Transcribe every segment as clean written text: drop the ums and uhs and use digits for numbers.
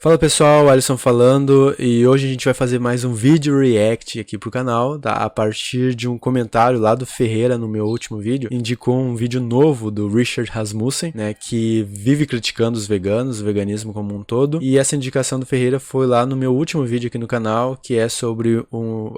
Fala pessoal, Alisson falando, e hoje a gente vai fazer mais um vídeo react aqui pro canal, tá? A partir de um comentário lá do Ferreira no meu último vídeo, indicou um vídeo novo do Richard Rasmussen, né, que vive criticando os veganos, o veganismo como um todo, e essa indicação do Ferreira foi lá no meu último vídeo aqui no canal, que é sobre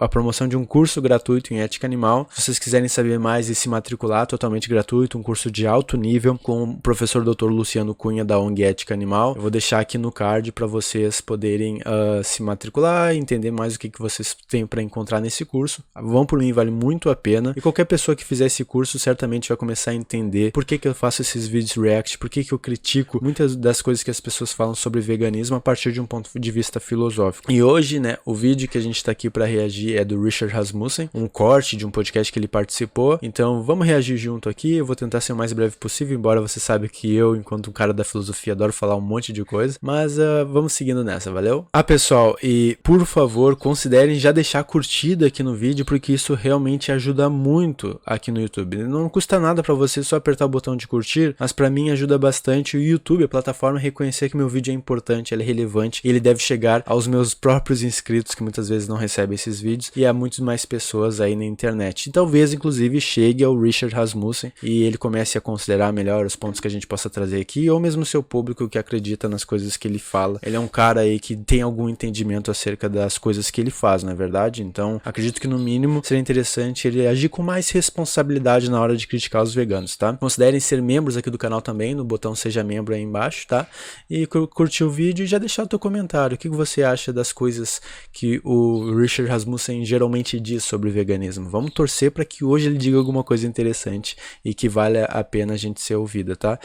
a promoção de um curso gratuito em ética animal. Se vocês quiserem saber mais e se matricular, totalmente gratuito, um curso de alto nível com o professor Dr. Luciano Cunha da ONG Ética Animal, eu vou deixar aqui no card para vocês poderem se matricular e entender mais o que vocês têm para encontrar nesse curso. Vão por mim, vale muito a pena. E qualquer pessoa que fizer esse curso certamente vai começar a entender por que eu faço esses vídeos react, por que eu critico muitas das coisas que as pessoas falam sobre veganismo a partir de um ponto de vista filosófico. E hoje, né, o vídeo que a gente está aqui para reagir é do Richard Rasmussen, um corte de um podcast que ele participou. Então vamos reagir junto aqui. Eu vou tentar ser o mais breve possível, embora você saiba que eu, enquanto um cara da filosofia, adoro falar um monte de coisa. Mas vamos seguindo nessa, valeu? Pessoal, e por favor, considerem já deixar curtida aqui no vídeo, porque isso realmente ajuda muito aqui no YouTube. Não custa nada pra você só apertar o botão de curtir, mas pra mim ajuda bastante o YouTube, a plataforma, reconhecer que meu vídeo é importante, ele é relevante, e ele deve chegar aos meus próprios inscritos, que muitas vezes não recebem esses vídeos, e a muitas mais pessoas aí na internet. E talvez, inclusive, chegue ao Richard Rasmussen, e ele comece a considerar melhor os pontos que a gente possa trazer aqui, ou mesmo o seu público que acredita nas coisas que ele fala. Ele é um cara aí que tem algum entendimento acerca das coisas que ele faz, não é verdade? Então, acredito que no mínimo seria interessante ele agir com mais responsabilidade na hora de criticar os veganos, tá? Considerem ser membros aqui do canal também, no botão seja membro aí embaixo, tá? E curtir o vídeo e já deixar o teu comentário. O que você acha das coisas que o Richard Rasmussen geralmente diz sobre veganismo? Vamos torcer para que hoje ele diga alguma coisa interessante e que vale a pena a gente ser ouvida, tá?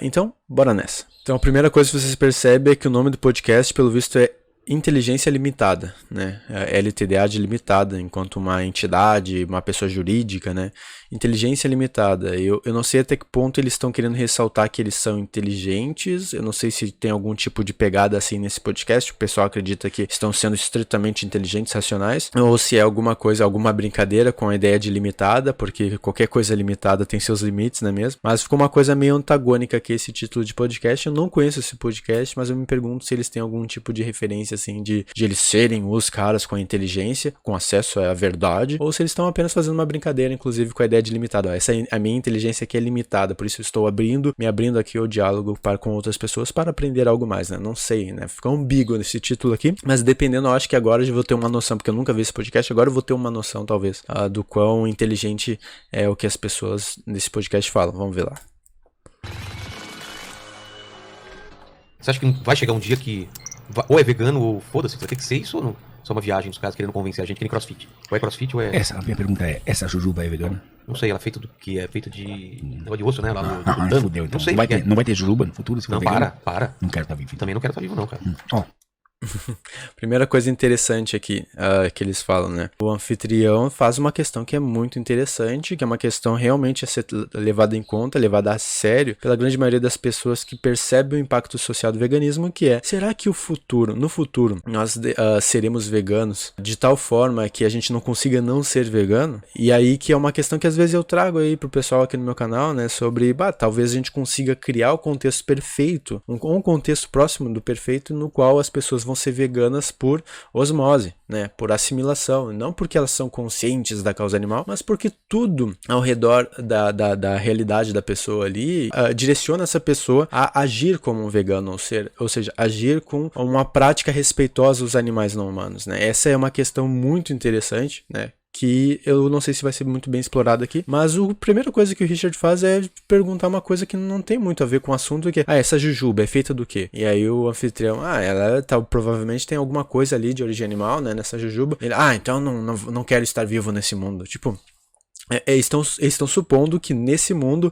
Então, bora nessa. Então, a primeira coisa que vocês percebem é que o nome do podcast, pelo visto, é Inteligência Limitada, né? LTDA limitada, enquanto uma entidade, uma pessoa jurídica, né? Inteligência limitada. Eu não sei até que ponto eles estão querendo ressaltar que eles são inteligentes. Eu não sei se tem algum tipo de pegada assim nesse podcast. O pessoal acredita que estão sendo estritamente inteligentes, racionais. Ou se é alguma coisa, alguma brincadeira com a ideia de limitada, porque qualquer coisa limitada tem seus limites, não é mesmo? Mas ficou uma coisa meio antagônica aqui esse título de podcast. Eu não conheço esse podcast, mas eu me pergunto se eles têm algum tipo de referência assim de eles serem os caras com a inteligência, com acesso à verdade, ou se eles estão apenas fazendo uma brincadeira, inclusive com a ideia de limitado. A minha inteligência aqui é limitada, por isso eu estou me abrindo aqui ao diálogo com outras pessoas para aprender algo mais, né? Não sei, né? Fica ambíguo nesse título aqui, mas dependendo, eu acho que agora eu já vou ter uma noção, porque eu nunca vi esse podcast, agora eu vou ter uma noção, talvez, do quão inteligente é o que as pessoas nesse podcast falam. Vamos ver lá. Você acha que vai chegar um dia que ou é vegano ou foda-se, vai ter que ser isso ou não? Só uma viagem dos caras querendo convencer a gente que nem crossfit. Ou é crossfit ou é... A minha pergunta é, essa jujuba é vegana? Não sei, ela é feita do que? É feita de negócio de osso, né? Lá do Não fudeu, então. Não sei. Não vai ter jujuba no futuro? Se não, para. Não quero estar vivo. Também não quero estar vivo não, cara. Ó. Primeira coisa interessante aqui que eles falam, né? O anfitrião faz uma questão que é muito interessante, que é uma questão realmente a ser levada em conta, levada a sério pela grande maioria das pessoas que percebem o impacto social do veganismo, que é, será que no futuro, nós seremos veganos de tal forma que a gente não consiga não ser vegano? E aí que é uma questão que às vezes eu trago aí pro pessoal aqui no meu canal, né? Sobre, talvez a gente consiga criar o contexto perfeito, um contexto próximo do perfeito, no qual as pessoas vão ser veganas por osmose, né, por assimilação, não porque elas são conscientes da causa animal, mas porque tudo ao redor da realidade da pessoa ali direciona essa pessoa a agir como um vegano, ou seja, agir com uma prática respeitosa aos animais não humanos, né. Essa é uma questão muito interessante, né, que eu não sei se vai ser muito bem explorado aqui, mas a primeira coisa que o Richard faz é perguntar uma coisa que não tem muito a ver com o assunto, que é, essa jujuba é feita do quê? E aí o anfitrião, ela provavelmente tem alguma coisa ali de origem animal, né, nessa jujuba. Ele, então não quero estar vivo nesse mundo. Tipo, eles estão supondo que nesse mundo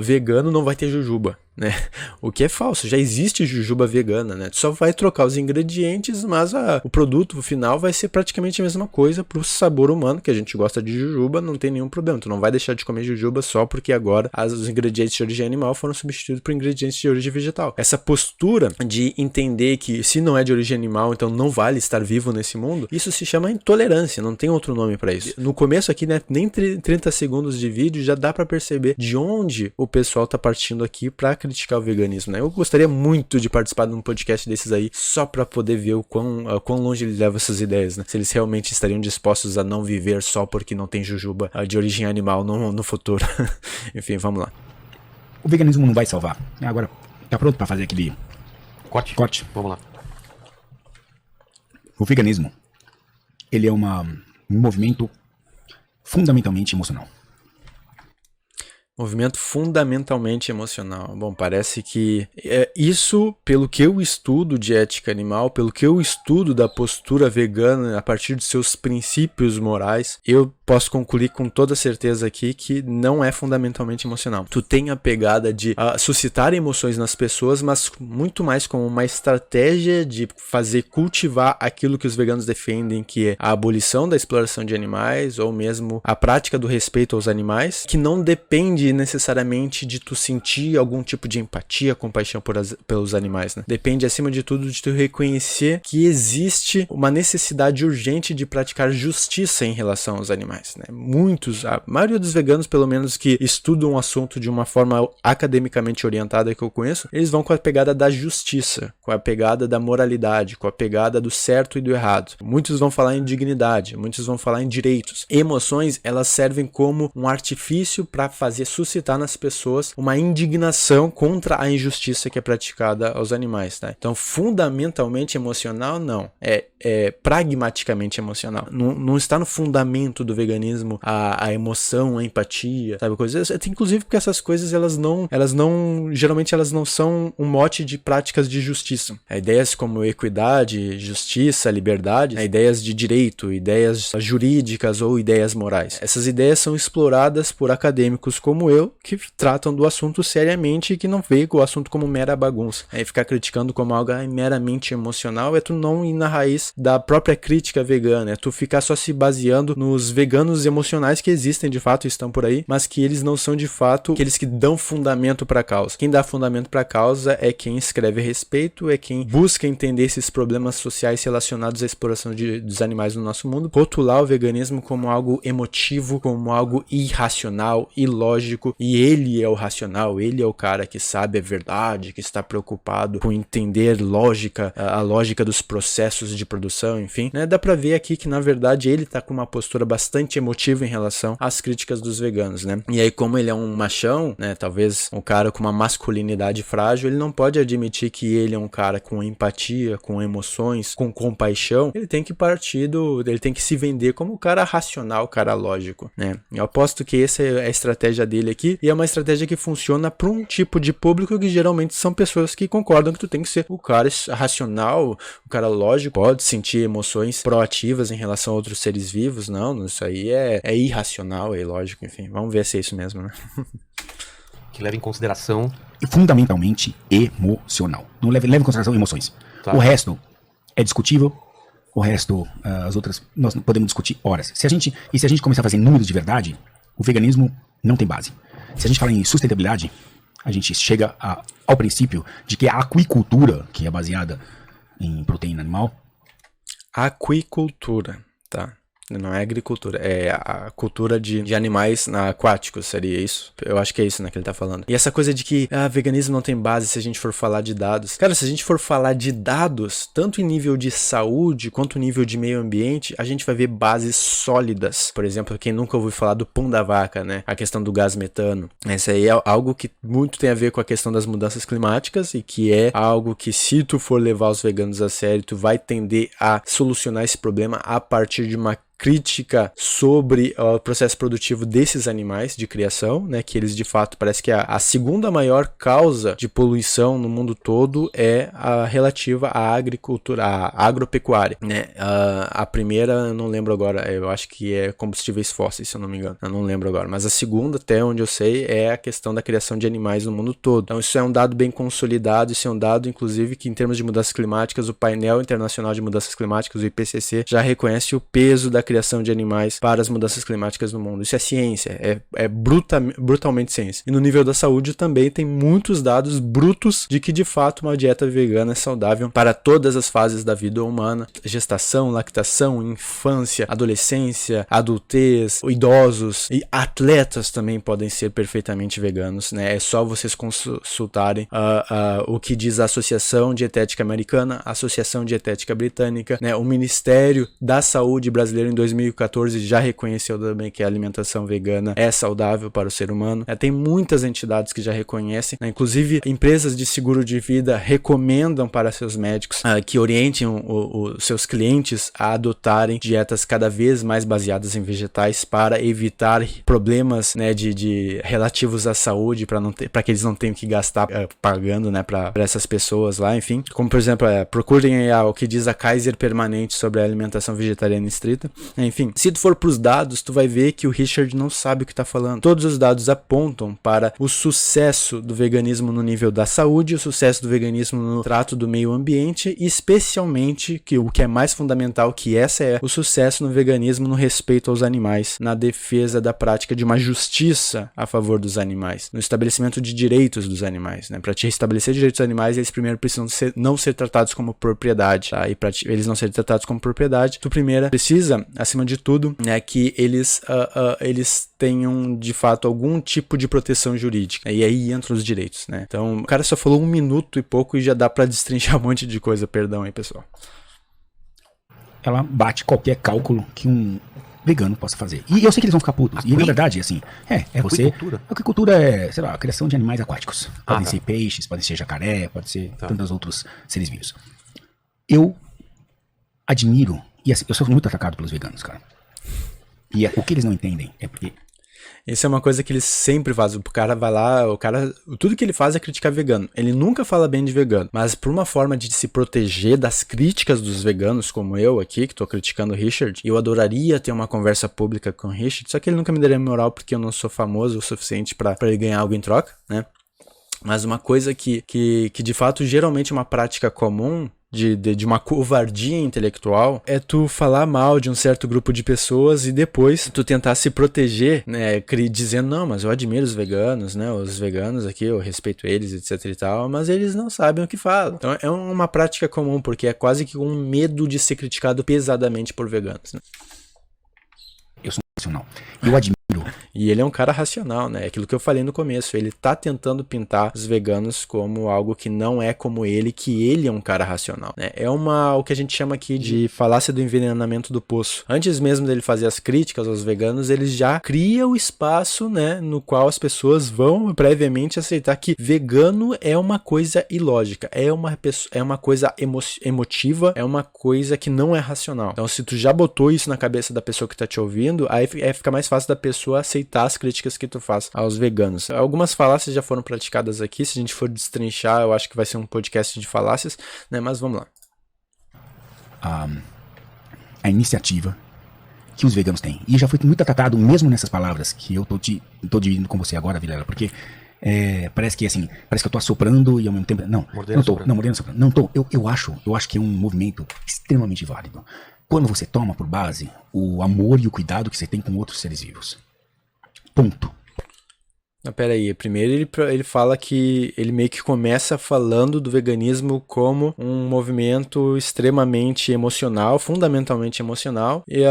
vegano não vai ter jujuba, né? O que é falso, já existe jujuba vegana, né? Tu só vai trocar os ingredientes, mas o produto final vai ser praticamente a mesma coisa pro sabor humano, que a gente gosta de jujuba, não tem nenhum problema. Tu não vai deixar de comer jujuba só porque agora os ingredientes de origem animal foram substituídos por ingredientes de origem vegetal. Essa postura de entender que se não é de origem animal, então não vale estar vivo nesse mundo, isso se chama intolerância, não tem outro nome para isso. No começo aqui, né, nem 30 segundos de vídeo já dá para perceber de onde o pessoal tá partindo aqui para criticar o veganismo, né? Eu gostaria muito de participar de um podcast desses aí, só pra poder ver o quão longe ele leva essas ideias, né? Se eles realmente estariam dispostos a não viver só porque não tem jujuba de origem animal no futuro. Enfim, vamos lá. O veganismo não vai salvar. Agora, tá pronto pra fazer aquele Corte. Vamos lá. O veganismo, ele é um movimento fundamentalmente emocional. Movimento fundamentalmente emocional. Bom, parece que isso, pelo que eu estudo de ética animal, pelo que eu estudo da postura vegana a partir de seus princípios morais, eu posso concluir com toda certeza aqui que não é fundamentalmente emocional. Tu tem a pegada de suscitar emoções nas pessoas, mas muito mais como uma estratégia de fazer cultivar aquilo que os veganos defendem, que é a abolição da exploração de animais, ou mesmo a prática do respeito aos animais, que não depende necessariamente de tu sentir algum tipo de empatia, compaixão pelos animais, né? Depende, acima de tudo, de tu reconhecer que existe uma necessidade urgente de praticar justiça em relação aos animais, né? A maioria dos veganos, pelo menos, que estudam o assunto de uma forma academicamente orientada que eu conheço, eles vão com a pegada da justiça, com a pegada da moralidade, com a pegada do certo e do errado. Muitos vão falar em dignidade, muitos vão falar em direitos. Emoções, elas servem como um artifício para fazer suscitar nas pessoas uma indignação contra a injustiça que é praticada aos animais, tá? Então, fundamentalmente emocional, não. É pragmaticamente emocional. Não está no fundamento do veganismo a emoção, a empatia, sabe? Coisas, inclusive porque essas coisas, geralmente elas não são um mote de práticas de justiça. Ideias como equidade, justiça, liberdade, ideias de direito, ideias jurídicas ou ideias morais. Essas ideias são exploradas por acadêmicos como eu, que tratam do assunto seriamente e que não veem o assunto como mera bagunça. Aí ficar criticando como algo meramente emocional é tu não ir na raiz da própria crítica vegana, é tu ficar só se baseando nos veganos emocionais que existem de fato e estão por aí, mas que eles não são de fato aqueles que dão fundamento para a causa. Quem dá fundamento para a causa é quem escreve a respeito, é quem busca entender esses problemas sociais relacionados à exploração dos animais no nosso mundo, rotular o veganismo como algo emotivo, como algo irracional, ilógico, e ele é o racional, ele é o cara que sabe a verdade, que está preocupado com entender a lógica dos processos de produção, enfim, né? Dá pra ver aqui que na verdade ele tá com uma postura bastante emotiva em relação às críticas dos veganos, né? E aí, como ele é um machão, né, talvez um cara com uma masculinidade frágil, ele não pode admitir que ele é um cara com empatia, com emoções, com compaixão. Ele tem que se vender como o cara racional, o cara lógico, né? Eu aposto que essa é a estratégia dele aqui, e é uma estratégia que funciona para um tipo de público que geralmente são pessoas que concordam que tu tem que ser o cara racional, o cara lógico, pode sentir emoções proativas em relação a outros seres vivos. Não, isso aí é irracional, é ilógico, enfim, vamos ver se é isso mesmo, né? Que leva em consideração... Fundamentalmente emocional. Não leva em consideração emoções. Tá. O resto é discutível. O resto, as outras, nós podemos discutir horas. Se a gente começar a fazer números de verdade, o veganismo não tem base. Se a gente fala em sustentabilidade, a gente chega ao princípio de que a aquicultura, que é baseada em proteína animal... Aquicultura, tá? Não é agricultura, é a cultura de animais aquáticos, seria isso? Eu acho que é isso, né, que ele tá falando. E essa coisa de que veganismo não tem base se a gente for falar de dados. Cara, se a gente for falar de dados, tanto em nível de saúde quanto em nível de meio ambiente, a gente vai ver bases sólidas. Por exemplo, quem nunca ouviu falar do pum da vaca, né? A questão do gás metano. Essa aí é algo que muito tem a ver com a questão das mudanças climáticas e que é algo que, se tu for levar os veganos a sério, tu vai tender a solucionar esse problema a partir de uma crítica sobre o processo produtivo desses animais de criação, né, que eles de fato, parece que a segunda maior causa de poluição no mundo todo é a relativa à agricultura, à agropecuária, né? A primeira, eu não lembro agora, eu acho que é combustíveis fósseis, se eu não me engano, eu não lembro agora, mas a segunda, até onde eu sei, é a questão da criação de animais no mundo todo. Então isso é um dado bem consolidado, isso é um dado, inclusive, que em termos de mudanças climáticas, o painel internacional de mudanças climáticas, o IPCC, já reconhece o peso da criação criação de animais para as mudanças climáticas no mundo. Isso é ciência, é brutalmente ciência. E no nível da saúde também tem muitos dados brutos de que de fato uma dieta vegana é saudável para todas as fases da vida humana: gestação, lactação, infância, adolescência, adultez, idosos e atletas também podem ser perfeitamente veganos, né? É só vocês consultarem o que diz a Associação Dietética Americana, a Associação Dietética Britânica, né? O Ministério da Saúde brasileiro em 2014 já reconheceu também que a alimentação vegana é saudável para o ser humano. Tem muitas entidades que já reconhecem, né? Inclusive empresas de seguro de vida recomendam para seus médicos que orientem os seus clientes a adotarem dietas cada vez mais baseadas em vegetais para evitar problemas, né, de relativos à saúde, para que eles não tenham que gastar pagando, né, para essas pessoas lá, enfim. Como, por exemplo, procurem aí o que diz a Kaiser Permanente sobre a alimentação vegetariana estrita. Enfim, se tu for pros dados, tu vai ver que o Richard não sabe o que tá falando. Todos os dados apontam para o sucesso do veganismo no nível da saúde, o sucesso do veganismo no trato do meio ambiente, e especialmente, o que é mais fundamental, que essa é o sucesso no veganismo no respeito aos animais, na defesa da prática de uma justiça a favor dos animais, no estabelecimento de direitos dos animais, né? Para te estabelecer direitos dos animais, eles primeiro precisam não ser tratados como propriedade, tá? E para eles não serem tratados como propriedade, tu primeiro precisa, acima de tudo, né, que eles tenham de fato algum tipo de proteção jurídica, e aí entram os direitos, né? Então, o cara só falou 1 minuto e pouco e já dá para destrinchar um monte de coisa, perdão aí, pessoal. Ela bate qualquer cálculo que um vegano possa fazer. E eu sei que eles vão ficar putos. E na verdade, assim, você... Aquicultura é, sei lá, a criação de animais aquáticos. Podem ser peixes, podem ser jacaré, pode ser tantos outros seres vivos. Eu admiro, e assim, eu sou muito atacado pelos veganos, cara. E o que eles não entendem é porque... Isso é uma coisa que eles sempre fazem. O cara vai lá, tudo que ele faz é criticar vegano. Ele nunca fala bem de vegano. Mas por uma forma de se proteger das críticas dos veganos, como eu aqui, que tô criticando o Richard, eu adoraria ter uma conversa pública com o Richard, só que ele nunca me daria moral porque eu não sou famoso o suficiente pra ele ganhar algo em troca, né? Mas uma coisa que de fato geralmente é uma prática comum de uma covardia intelectual é tu falar mal de um certo grupo de pessoas e depois tu tentar se proteger, né, dizendo, não, mas eu admiro os veganos, né, os veganos aqui, eu respeito eles, etc e tal, mas eles não sabem o que falam. Então é uma prática comum, porque é quase que um medo de ser criticado pesadamente por veganos, né? Eu sou racional. Eu admiro. E ele é um cara racional, né? Aquilo que eu falei no começo. Ele tá tentando pintar os veganos como algo que não é como ele, que ele é um cara racional, né? É o que a gente chama aqui de falácia do envenenamento do poço. Antes mesmo dele fazer as críticas aos veganos, ele já cria o espaço, né, no qual as pessoas vão previamente aceitar que vegano é uma coisa ilógica, é uma coisa emotiva, é uma coisa que não é racional. Então, se tu já botou isso na cabeça da pessoa que tá te ouvindo, aí fica mais fácil da pessoa aceitar as críticas que tu faz aos veganos. Algumas falácias já foram praticadas aqui, se a gente for destrinchar, eu acho que vai ser um podcast de falácias, né? Mas vamos lá. A iniciativa que os veganos têm. E já foi muito atacado mesmo nessas palavras que eu tô dividindo com você agora, Vilela, porque parece que eu tô assoprando e ao mesmo tempo... Não, mordendo assoprando. Não tô. Eu acho que é um movimento extremamente válido. Quando você toma por base o amor e o cuidado que você tem com outros seres vivos. Ponto. Pera aí, primeiro ele fala que ele meio que começa falando do veganismo como um movimento extremamente emocional, fundamentalmente emocional, e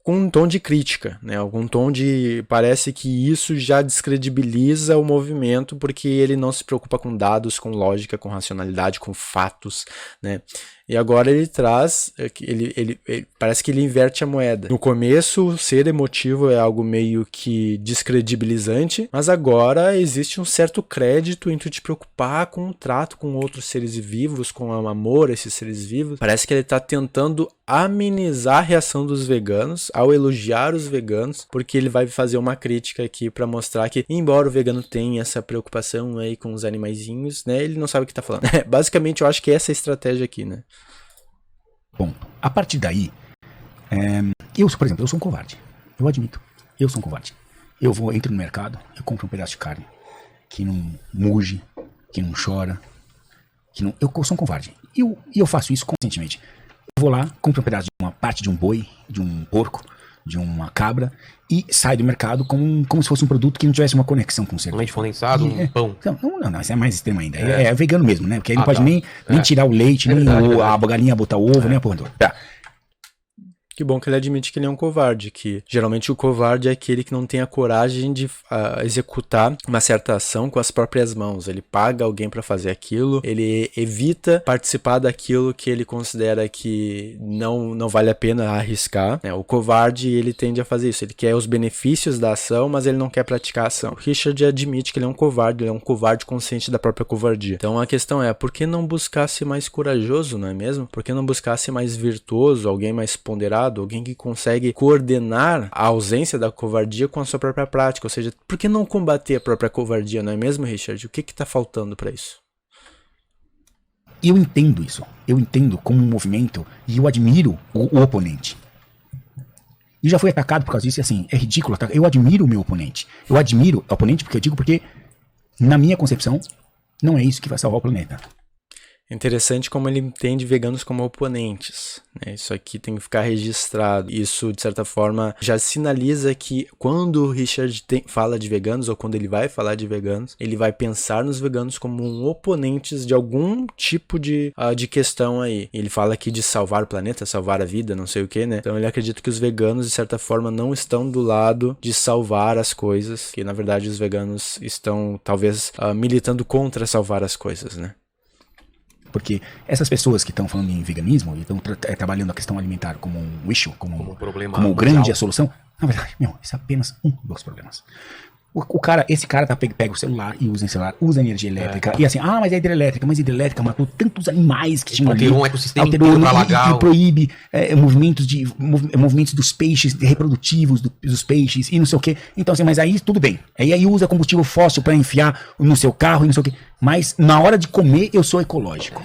com um tom de crítica, né? Algum tom de... Parece que isso já descredibiliza o movimento porque ele não se preocupa com dados, com lógica, com racionalidade, com fatos, né? E agora ele traz, ele parece que ele inverte a moeda. No começo, ser emotivo é algo meio que descredibilizante, mas agora existe um certo crédito em tu te preocupar com o trato com outros seres vivos, com o amor a esses seres vivos. Parece que ele tá tentando amenizar a reação dos veganos ao elogiar os veganos, porque ele vai fazer uma crítica aqui para mostrar que, embora o vegano tenha essa preocupação aí com os animaizinhos, né, ele não sabe o que tá falando. Basicamente, eu acho que essa é a estratégia aqui, né? Bom, a partir daí, por exemplo, eu sou um covarde. Eu admito, eu sou um covarde. Entro no mercado, eu compro um pedaço de carne que não muge, que não chora, eu sou um covarde. E eu faço isso conscientemente. Eu vou lá, compro um pedaço de uma parte de um boi, de um porco, de uma cabra e sai do mercado como se fosse um produto que não tivesse uma conexão com o ser. Um leite condensado, um pão. Não, isso é mais extremo ainda. É vegano mesmo, né? Porque aí não pode tá. nem tirar o leite, nem a galinha botar ovo, nem a porra toda. Tá. Que bom que ele admite que ele é um covarde, que geralmente o covarde é aquele que não tem a coragem de executar uma certa ação com as próprias mãos. Ele paga alguém para fazer aquilo, ele evita participar daquilo que ele considera que não vale a pena arriscar. O covarde, ele tende a fazer isso, ele quer os benefícios da ação, mas ele não quer praticar a ação. O Richard admite que ele é um covarde consciente da própria covardia. Então a questão é, por que não buscar ser mais corajoso, não é mesmo? Por que não buscar ser mais virtuoso, alguém mais ponderado? Alguém que consegue coordenar a ausência da covardia com a sua própria prática, ou seja, por que não combater a própria covardia, não é mesmo, Richard? O que está faltando para isso? Eu entendo isso, eu entendo como um movimento e eu admiro o oponente. E já fui atacado por causa disso, e assim, é ridículo, eu admiro o meu oponente. Eu admiro o oponente porque na minha concepção, não é isso que vai salvar o planeta. É interessante como ele entende veganos como oponentes, né? Isso aqui tem que ficar registrado. Isso, de certa forma, já sinaliza que quando o Richard fala de veganos, ou quando ele vai falar de veganos, ele vai pensar nos veganos como oponentes de algum tipo de questão aí. Ele fala aqui de salvar o planeta, salvar a vida, não sei o que, né? Então ele acredita que os veganos, de certa forma, não estão do lado de salvar as coisas, que na verdade os veganos estão, talvez, militando contra salvar as coisas, né? Porque essas pessoas que estão falando em veganismo e estão trabalhando a questão alimentar como um issue, como grande a solução, na verdade, isso é apenas um dos problemas. Esse cara pega o celular e usa o celular, usa energia elétrica, e assim, mas é hidrelétrica, mas hidrelétrica matou tantos animais que tinham ali. Alterou um ecossistema e proíbe movimentos dos peixes, reprodutivos dos peixes e não sei o que. Então assim, mas aí tudo bem. Aí usa combustível fóssil para enfiar no seu carro e não sei o que. Mas na hora de comer eu sou ecológico.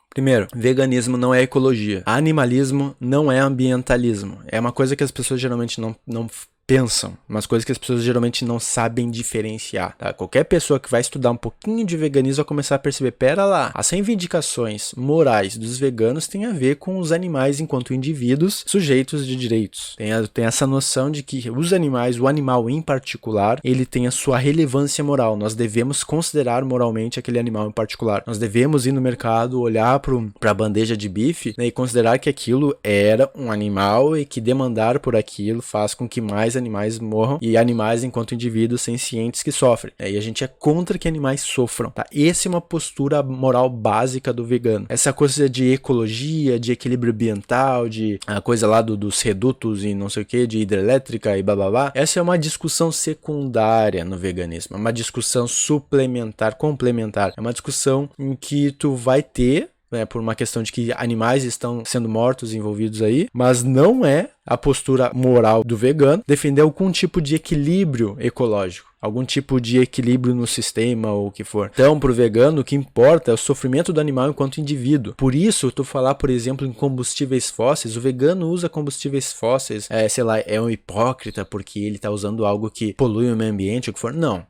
Primeiro, veganismo não é ecologia. Animalismo não é ambientalismo. É uma coisa que as pessoas geralmente não pensam, umas coisas que as pessoas geralmente não sabem diferenciar, tá? Qualquer pessoa que vai estudar um pouquinho de veganismo vai começar a perceber, pera lá, as reivindicações morais dos veganos têm a ver com os animais enquanto indivíduos sujeitos de direitos. Tem essa noção de que os animais, o animal em particular, ele tem a sua relevância moral. Nós devemos considerar moralmente aquele animal em particular. Nós devemos ir no mercado, olhar para a bandeja de bife, né, e considerar que aquilo era um animal e que demandar por aquilo faz com que mais animais morram e animais enquanto indivíduos sencientes que sofrem. E a gente é contra que animais sofram, tá? Essa é uma postura moral básica do vegano. Essa coisa de ecologia, de equilíbrio ambiental, de a coisa lá dos redutos e não sei o que, de hidrelétrica e bababá, essa é uma discussão secundária no veganismo, é uma discussão suplementar, complementar, é uma discussão em que tu vai ter, né, por uma questão de que animais estão sendo mortos envolvidos aí, mas não é a postura moral do vegano defender algum tipo de equilíbrio ecológico, algum tipo de equilíbrio no sistema ou o que for. Então, para o vegano, o que importa é o sofrimento do animal enquanto indivíduo. Por isso, tu falar, por exemplo, em combustíveis fósseis, o vegano usa combustíveis fósseis, é um hipócrita porque ele está usando algo que polui o meio ambiente, o que for. Não,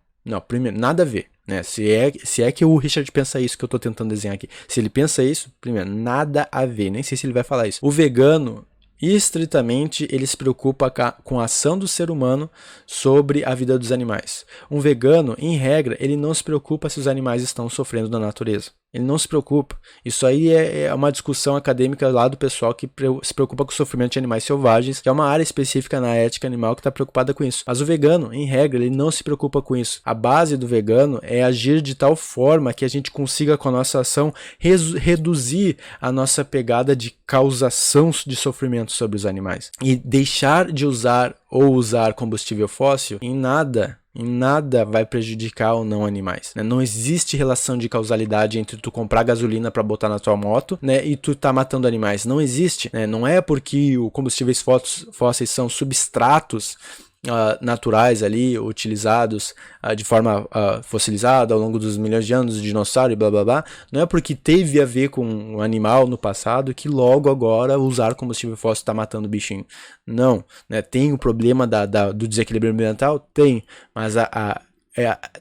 primeiro, nada a ver. Né? Se é que o Richard pensa isso que eu tô tentando desenhar aqui. Se ele pensa isso, primeiro, nada a ver. Nem sei se ele vai falar isso. O vegano, estritamente, ele se preocupa com a ação do ser humano sobre a vida dos animais. Um vegano, em regra, ele não se preocupa se os animais estão sofrendo na natureza. Ele não se preocupa. Isso aí é uma discussão acadêmica lá do pessoal que se preocupa com o sofrimento de animais selvagens, que é uma área específica na ética animal que está preocupada com isso. Mas o vegano, em regra, ele não se preocupa com isso. A base do vegano é agir de tal forma que a gente consiga, com a nossa ação, reduzir a nossa pegada de causação de sofrimento sobre os animais. E deixar de usar combustível fóssil em nada vai prejudicar ou não animais, né? Não existe relação de causalidade entre tu comprar gasolina para botar na tua moto, né, e tu tá matando animais. Não existe, né? Não é porque os combustíveis fósseis são substratos naturais ali, utilizados de forma fossilizada ao longo dos milhões de anos, de dinossauro e blá blá blá, não é porque teve a ver com um animal no passado que logo agora usar combustível fóssil está matando o bichinho. Não, né? Tem o problema do desequilíbrio ambiental? Tem, mas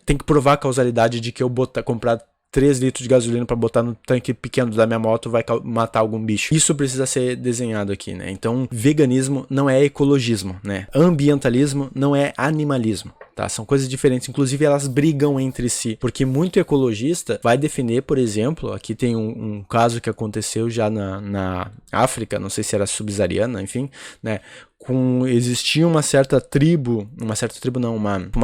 tem que provar a causalidade de que eu comprar 3 litros de gasolina para botar no tanque pequeno da minha moto vai matar algum bicho. Isso precisa ser desenhado aqui, né? Então, veganismo não é ecologismo, né? Ambientalismo não é animalismo. Tá? São coisas diferentes, inclusive elas brigam entre si, porque muito ecologista vai defender, por exemplo, aqui tem um caso que aconteceu já na África, não sei se era subsaariana, enfim, né? Existia uma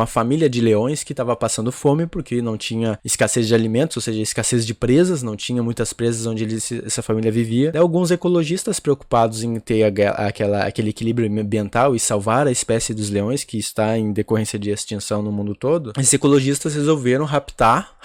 família de leões que estava passando fome porque não tinha escassez de alimentos, ou seja, escassez de presas, não tinha muitas presas onde essa família vivia. E alguns ecologistas preocupados em ter aquele equilíbrio ambiental e salvar a espécie dos leões que está em decorrência de extinção no mundo todo, esses ecologistas resolveram raptar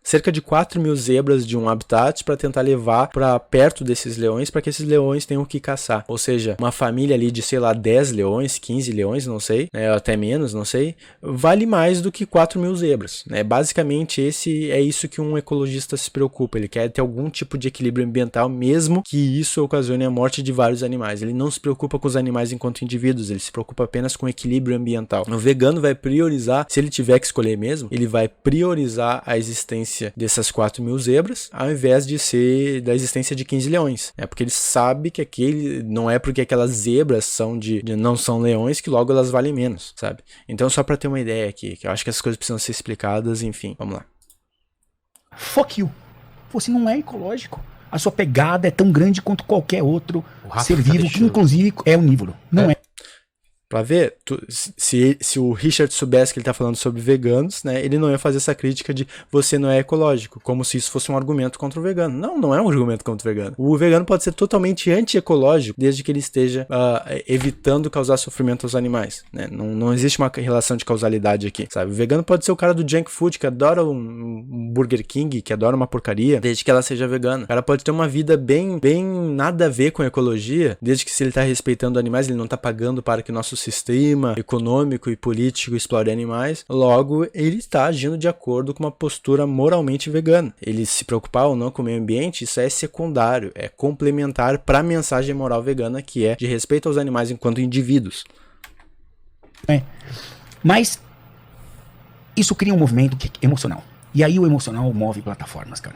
cerca de 4.000 zebras de um habitat para tentar levar para perto desses leões, para que esses leões tenham que caçar. Ou seja, uma família ali de, sei lá, 10 leões, 15 leões, não sei, né, até menos, não sei, vale mais do que 4.000 zebras. Né? Basicamente, é isso que um ecologista se preocupa. Ele quer ter algum tipo de equilíbrio ambiental, mesmo que isso ocasione a morte de vários animais. Ele não se preocupa com os animais enquanto indivíduos, ele se preocupa apenas com o equilíbrio ambiental. O vegano vai priorizar, se ele tiver que escolher mesmo, ele vai priorizar a existência dessas 4.000 zebras, ao invés de ser da existência de 15 leões. Porque ele sabe que não é porque aquelas zebras não são leões que logo elas valem menos, sabe? Então, só para ter uma ideia aqui, que eu acho que essas coisas precisam ser explicadas, enfim, vamos lá. Fuck you. Você não é ecológico. A sua pegada é tão grande quanto qualquer outro ser vivo, que inclusive é onívoro. Não é. Pra ver, se o Richard soubesse que ele tá falando sobre veganos, né, ele não ia fazer essa crítica de você não é ecológico, como se isso fosse um argumento contra o vegano. Não é um argumento contra o vegano. O vegano pode ser totalmente anti-ecológico, desde que ele esteja evitando causar sofrimento aos animais, né? Não existe uma relação de causalidade aqui, sabe? O vegano pode ser o cara do junk food, que adora um Burger King, que adora uma porcaria, desde que ela seja vegana. O cara pode ter uma vida bem nada a ver com ecologia, desde que se ele tá respeitando animais, ele não tá pagando para que o nosso sistema econômico e político explore animais, logo ele está agindo de acordo com uma postura moralmente vegana. Ele se preocupar ou não com o meio ambiente, isso é secundário, é complementar para a mensagem moral vegana, que é de respeito aos animais enquanto indivíduos. Mas isso cria um movimento emocional. E aí o emocional move plataformas, cara.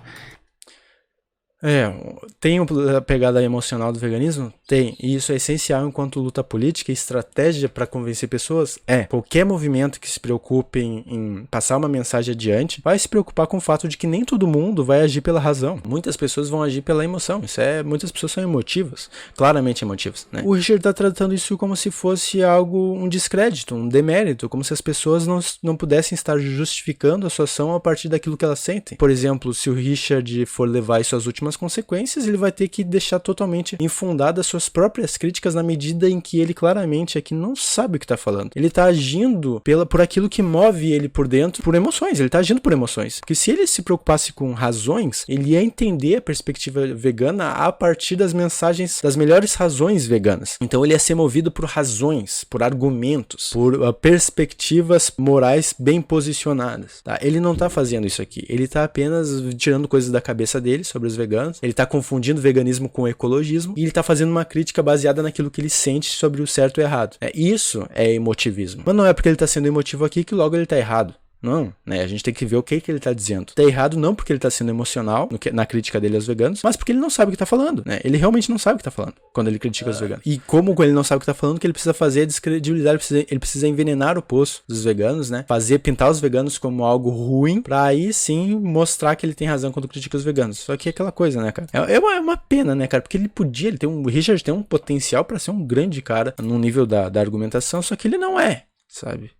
Tem a pegada emocional do veganismo? Tem, e isso é essencial enquanto luta política e estratégia para convencer pessoas. Qualquer movimento que se preocupe em passar uma mensagem adiante vai se preocupar com o fato de que nem todo mundo vai agir pela razão. Muitas pessoas vão agir pela emoção. Muitas pessoas são emotivas, claramente emotivas, né? O Richard está tratando isso como se fosse um descrédito, um demérito, como se as pessoas não pudessem estar justificando a sua ação a partir daquilo que elas sentem. Por exemplo, se o Richard for levar isso às últimas consequências, ele vai ter que deixar totalmente infundadas suas próprias críticas na medida em que ele claramente aqui não sabe o que está falando. Ele está agindo por aquilo que move ele por dentro, por emoções. Ele está agindo por emoções. Porque se ele se preocupasse com razões, ele ia entender a perspectiva vegana a partir das mensagens, das melhores razões veganas. Então ele ia ser movido por razões, por argumentos, por perspectivas morais bem posicionadas. Tá? Ele não está fazendo isso aqui. Ele está apenas tirando coisas da cabeça dele sobre os veganos. Ele está confundindo veganismo com ecologismo e ele está fazendo uma crítica baseada naquilo que ele sente sobre o certo e o errado. Isso é emotivismo. Mas não é porque ele está sendo emotivo aqui que logo ele está errado. Não, né? A gente tem que ver o que ele tá dizendo. Tá errado não porque ele tá sendo emocional na crítica dele aos veganos, mas porque ele não sabe o que tá falando, né? Ele realmente não sabe o que tá falando quando ele critica os veganos. E como ele não sabe o que tá falando, o que ele precisa fazer é descredibilizar, ele precisa envenenar o poço dos veganos, né? Pintar os veganos como algo ruim, pra aí sim mostrar que ele tem razão quando critica os veganos. Só que é aquela coisa, né, cara? É uma pena, né, cara? Porque o Richard tem um potencial pra ser um grande cara no nível da argumentação, só que ele não é, sabe?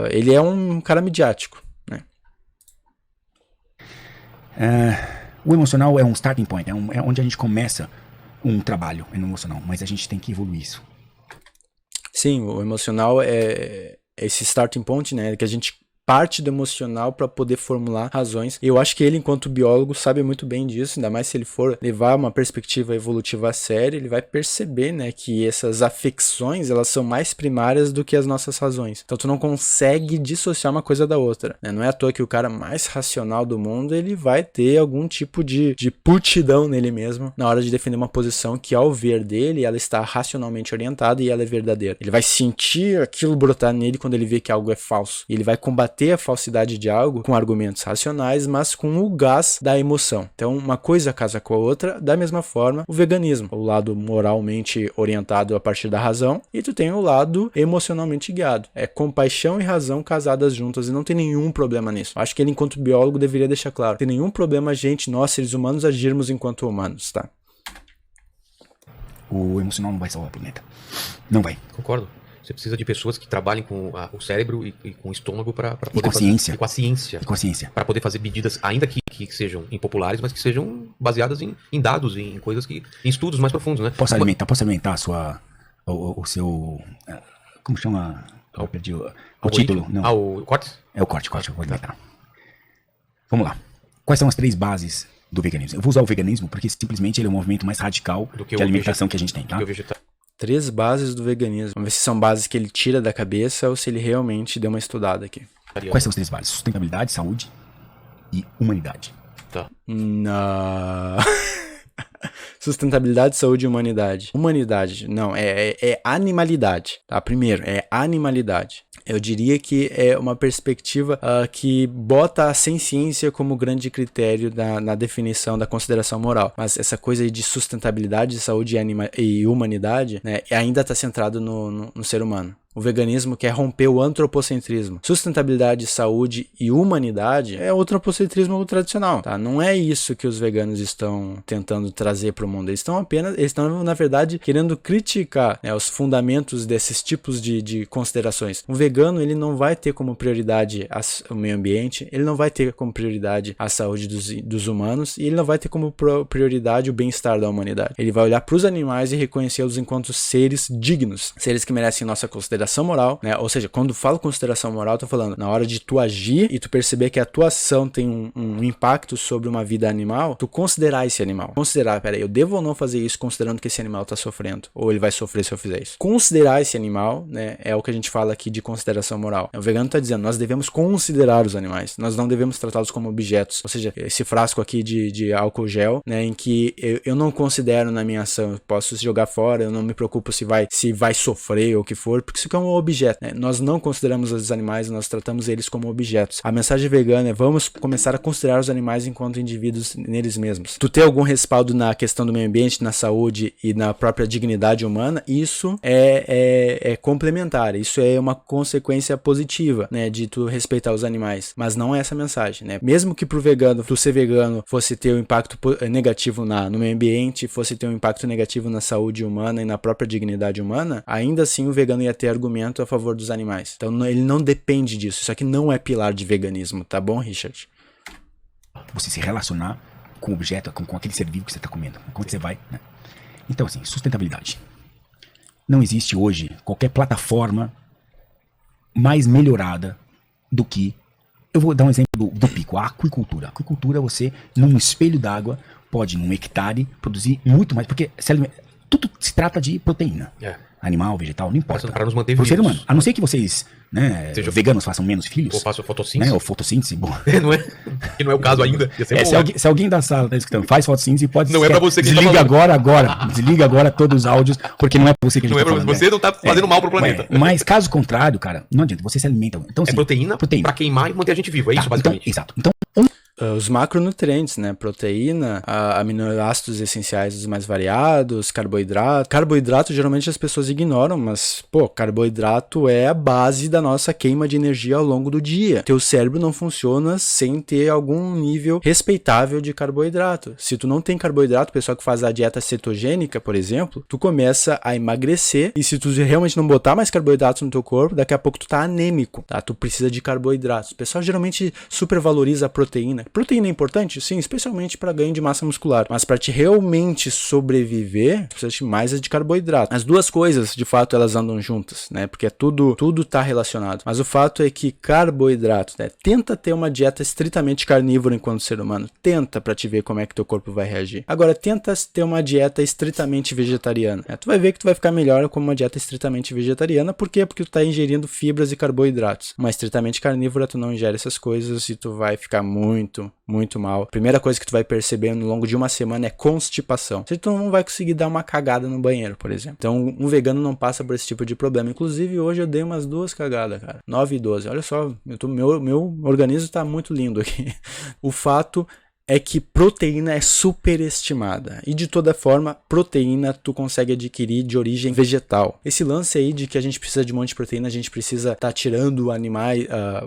Ele é um cara midiático, né? O emocional é um starting point, é onde a gente começa um trabalho no emocional, mas a gente tem que evoluir isso. Sim, o emocional é esse starting point, né? Que a gente parte do emocional para poder formular razões. Eu acho que ele, enquanto biólogo, sabe muito bem disso, ainda mais se ele for levar uma perspectiva evolutiva a sério, ele vai perceber, né, que essas afecções, elas são mais primárias do que as nossas razões. Então tu não consegue dissociar uma coisa da outra, né? Não é à toa que o cara mais racional do mundo, ele vai ter algum tipo de putidão nele mesmo na hora de defender uma posição que, ao ver dele, ela está racionalmente orientada e ela é verdadeira. Ele vai sentir aquilo brotar nele quando ele vê que algo é falso. E ele vai combater combater a falsidade de algo com argumentos racionais, mas com o gás da emoção. Então, uma coisa casa com a outra, da mesma forma, o veganismo, o lado moralmente orientado a partir da razão, e tu tem o lado emocionalmente guiado. É compaixão e razão casadas juntas, e não tem nenhum problema nisso. Acho que ele, enquanto biólogo, deveria deixar claro. Não tem nenhum problema nós, seres humanos, agirmos enquanto humanos, tá? O emocional não vai salvar o planeta. Não vai. Concordo. Você precisa de pessoas que trabalhem com o cérebro e com o estômago para poder com a ciência. E com a ciência. E com a ciência. Para poder fazer medidas, ainda que sejam impopulares, mas que sejam baseadas em dados, em coisas em estudos mais profundos, né? Posso alimentar o seu... Como chama? Eu perdi o título. Não. O corte? É o corte, eu vou alimentar. Vamos lá. Quais são as 3 bases do veganismo? Eu vou usar o veganismo porque simplesmente ele é o movimento mais radical de alimentação que a gente tem, tá? 3 bases do veganismo. Vamos ver se são bases que ele tira da cabeça ou se ele realmente deu uma estudada aqui. Quais são as 3 bases? Sustentabilidade, saúde e humanidade. Tá. Não. Sustentabilidade, saúde e humanidade. Humanidade, não, é animalidade, tá? Primeiro, é animalidade. Eu diria que é uma perspectiva que bota a ciência como grande critério na definição da consideração moral. Mas essa coisa aí de sustentabilidade, saúde e humanidade, né, ainda está centrado no ser humano. O veganismo quer romper o antropocentrismo. Sustentabilidade, saúde e humanidade é o antropocentrismo tradicional, tá? Não é isso que os veganos estão tentando trazer para o mundo. Eles estão, na verdade, querendo criticar, né, os fundamentos desses tipos de considerações. O vegano, ele não vai ter como prioridade o meio ambiente, ele não vai ter como prioridade a saúde dos humanos e ele não vai ter como prioridade o bem-estar da humanidade. Ele vai olhar para os animais e reconhecê-los enquanto seres dignos, seres que merecem nossa consideração moral, né? Ou seja, quando falo consideração moral, tô falando na hora de tu agir e tu perceber que a tua ação tem um impacto sobre uma vida animal, tu considerar esse animal. Peraí, eu devo ou não fazer isso considerando que esse animal tá sofrendo? Ou ele vai sofrer se eu fizer isso? Considerar esse animal, né, é o que a gente fala aqui de consideração moral. O vegano tá dizendo, nós devemos considerar os animais, nós não devemos tratá-los como objetos. Ou seja, esse frasco aqui de álcool gel, né, em que eu não considero na minha ação, eu posso jogar fora, eu não me preocupo se vai sofrer ou o que for, porque isso que é um objeto, né? Nós não consideramos os animais, nós tratamos eles como objetos. A mensagem vegana é vamos começar a considerar os animais enquanto indivíduos neles mesmos. Tu ter algum respaldo na questão do meio ambiente, na saúde e na própria dignidade humana, isso é complementar, isso é uma consequência positiva, né, de tu respeitar os animais, mas não é essa a mensagem, né? Mesmo que pro vegano, tu ser vegano fosse ter um impacto negativo no meio ambiente, fosse ter um impacto negativo na saúde humana e na própria dignidade humana, ainda assim o vegano ia ter argumento a favor dos animais. Então ele não depende disso. Isso aqui não é pilar de veganismo, tá bom, Richard? Você se relacionar com o objeto, com aquele ser vivo que você está comendo. Como que você vai, né? Então, assim, sustentabilidade. Não existe hoje qualquer plataforma mais melhorada do que... Eu vou dar um exemplo do pico, a aquicultura. A aquicultura, você, num espelho d'água, pode, num hectare, produzir muito mais, porque tudo se trata de proteína. Animal, vegetal, não importa. Para nos manter vivos. Ser humano. A não ser que vocês, né, veganos façam menos filhos. Ou façam fotossíntese. Né, ou fotossíntese. Bom. Não é? Que não é o caso ainda. Se alguém da sala está escutando, faz fotossíntese, pode... Não é para você que desliga agora. Desliga agora todos os áudios, porque não é para você que a gente não é pra você, né? Não está fazendo mal pro planeta. Mas caso contrário, cara, não adianta. Você se alimenta. Então, assim, proteína para queimar e manter a gente vivo. É isso, basicamente. Então, exato. Então, os macronutrientes, né? Proteína, aminoácidos essenciais dos mais variados, carboidrato. Carboidrato geralmente as pessoas ignoram, mas, carboidrato é a base da nossa queima de energia ao longo do dia. Teu cérebro não funciona sem ter algum nível respeitável de carboidrato. Se tu não tem carboidrato, o pessoal que faz a dieta cetogênica, por exemplo, tu começa a emagrecer e se tu realmente não botar mais carboidratos no teu corpo, daqui a pouco tu tá anêmico, tá? Tu precisa de carboidratos. O pessoal geralmente supervaloriza a proteína. Proteína é importante? Sim, especialmente para ganho de massa muscular. Mas para te realmente sobreviver, precisa de mais de carboidrato. As duas coisas, de fato, elas andam juntas, né? Porque tudo tá relacionado. Mas o fato é que carboidrato, né? Tenta ter uma dieta estritamente carnívora enquanto ser humano. Tenta para te ver como é que teu corpo vai reagir. Agora, tenta ter uma dieta estritamente vegetariana. Tu vai ver que tu vai ficar melhor com uma dieta estritamente vegetariana. Por quê? Porque tu tá ingerindo fibras e carboidratos. Uma estritamente carnívora, tu não ingere essas coisas e tu vai ficar muito muito, muito mal. A primeira coisa que tu vai perceber no longo de uma semana é constipação. Tu não vai conseguir dar uma cagada no banheiro, por exemplo. Então, um vegano não passa por esse tipo de problema. Inclusive, hoje eu dei umas 2 cagadas, cara. 9 e 12. Olha só, meu organismo tá muito lindo aqui. O fato é que proteína é superestimada. E de toda forma, proteína tu consegue adquirir de origem vegetal. Esse lance aí de que a gente precisa de um monte de proteína, a gente precisa estar tirando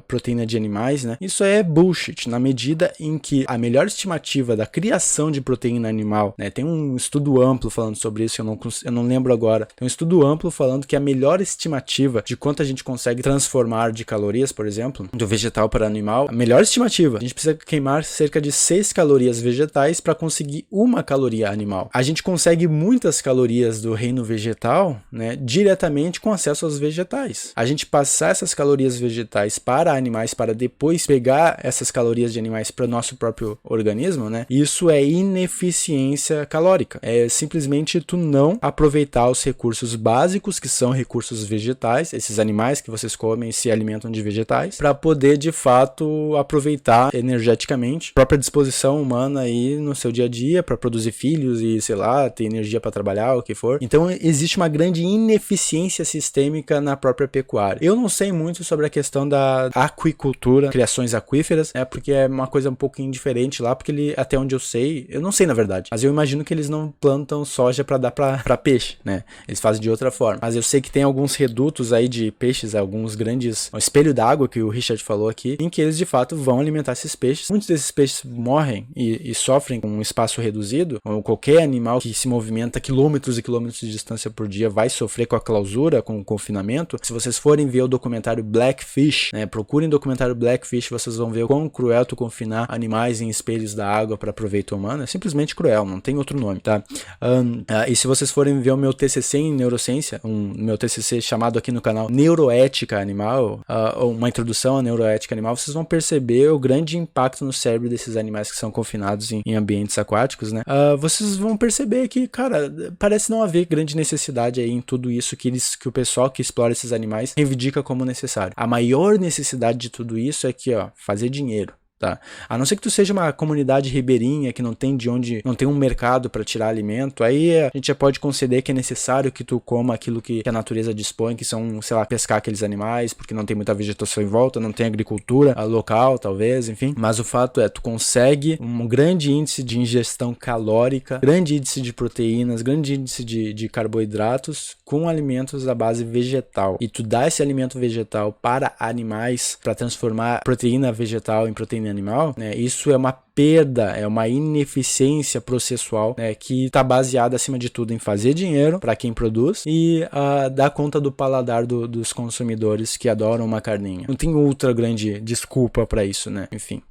proteína de animais, né? Isso é bullshit, na medida em que a melhor estimativa da criação de proteína animal, né? Tem um estudo amplo falando sobre isso, eu não lembro agora. Tem um estudo amplo falando que a melhor estimativa de quanto a gente consegue transformar de calorias, por exemplo, do vegetal para animal, a melhor estimativa, a gente precisa queimar cerca de 6 calorias vegetais para conseguir 1 caloria animal. A gente consegue muitas calorias do reino vegetal, né, diretamente com acesso aos vegetais. A gente passar essas calorias vegetais para animais, para depois pegar essas calorias de animais para o nosso próprio organismo, né, isso é ineficiência calórica. É simplesmente tu não aproveitar os recursos básicos, que são recursos vegetais, esses animais que vocês comem se alimentam de vegetais, para poder de fato aproveitar energeticamente a própria disposição humana aí no seu dia a dia para produzir filhos e, sei lá, ter energia para trabalhar, o que for. Então existe uma grande ineficiência sistêmica na própria pecuária. Eu não sei muito sobre a questão da aquicultura, criações aquíferas, né, porque é uma coisa um pouquinho diferente lá, porque até onde eu sei, eu não sei na verdade, mas eu imagino que eles não plantam soja para dar para peixe, né? Eles fazem de outra forma. Mas eu sei que tem alguns redutos aí de peixes, alguns grandes, um espelho d'água que o Richard falou aqui, em que eles de fato vão alimentar esses peixes. Muitos desses peixes morrem e sofrem com um espaço reduzido, ou qualquer animal que se movimenta quilômetros e quilômetros de distância por dia vai sofrer com a clausura, com o confinamento. Se vocês forem ver o documentário Blackfish, né, procurem o documentário Blackfish, vocês vão ver o quão cruel tu confinar animais em espelhos da água para proveito humano. É simplesmente cruel, não tem outro nome, tá? E se vocês forem ver o meu TCC em neurociência, meu TCC chamado aqui no canal Neuroética Animal, uma introdução à neuroética animal, vocês vão perceber o grande impacto no cérebro desses animais que são confinados em ambientes aquáticos, né? Vocês vão perceber que, cara, parece não haver grande necessidade aí em tudo isso que o pessoal que explora esses animais reivindica como necessário. A maior necessidade de tudo isso é que, fazer dinheiro. Tá? A não ser que tu seja uma comunidade ribeirinha que não tem um mercado para tirar alimento, aí a gente já pode conceder que é necessário que tu coma aquilo que a natureza dispõe, que são, sei lá, pescar aqueles animais, porque não tem muita vegetação em volta, não tem agricultura local, talvez, enfim. Mas o fato é, tu consegue um grande índice de ingestão calórica, grande índice de proteínas, grande índice de carboidratos com alimentos da base vegetal. E tu dá esse alimento vegetal para animais, para transformar proteína vegetal em proteína animal, né, isso é uma perda, é uma ineficiência processual, né, que está baseada acima de tudo em fazer dinheiro para quem produz e dar conta do paladar dos consumidores que adoram uma carninha. Não tem outra grande desculpa para isso, né? Enfim.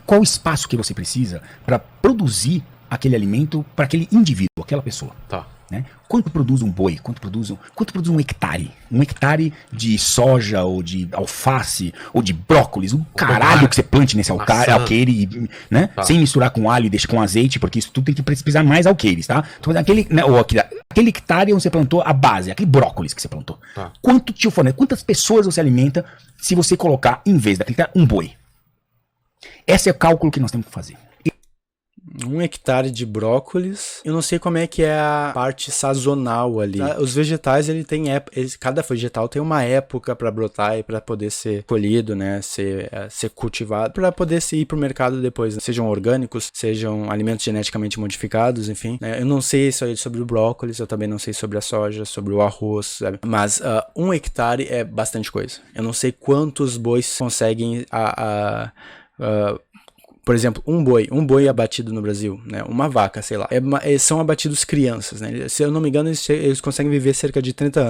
Qual o espaço que você precisa para produzir aquele alimento para aquele indivíduo, aquela pessoa? Tá. Né? Quanto produz um boi? Quanto produz um hectare? Um hectare de soja, ou de alface, ou de brócolis, o caralho que você plante nesse alqueire, né? Tá. Sem misturar com alho e deixar com azeite, porque isso tudo tem que precisar mais alqueires, tá? Então, aquele hectare onde você plantou a base, aquele brócolis que você plantou. Tá. Quanto te fornece? Quantas pessoas você alimenta se você colocar, em vez daquele hectare, um boi? Esse é o cálculo que nós temos que fazer. 1 hectare de brócolis. Eu não sei como é que é a parte sazonal ali. Os vegetais, cada vegetal tem uma época para brotar e para poder ser colhido, né? Ser cultivado, para poder ir para o mercado depois, né? Sejam orgânicos, sejam alimentos geneticamente modificados, enfim. Eu não sei isso aí sobre o brócolis, eu também não sei sobre a soja, sobre o arroz, sabe? Mas 1 hectare é bastante coisa. Eu não sei quantos bois conseguem por exemplo, um boi abatido no Brasil, né? Uma vaca, sei lá, são abatidos crianças, né? Se eu não me engano, eles conseguem viver cerca de 30,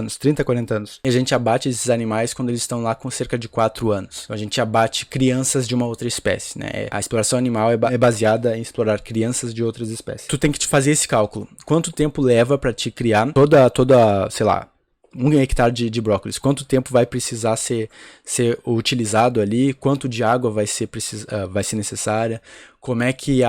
40 anos. E a gente abate esses animais quando eles estão lá com cerca de 4 anos. A gente abate crianças de uma outra espécie, né? A exploração animal é baseada em explorar crianças de outras espécies. Tu tem que te fazer esse cálculo. Quanto tempo leva para te criar toda, sei lá, 1 hectare de brócolis, quanto tempo vai precisar ser utilizado ali, quanto de água vai ser necessária, como é que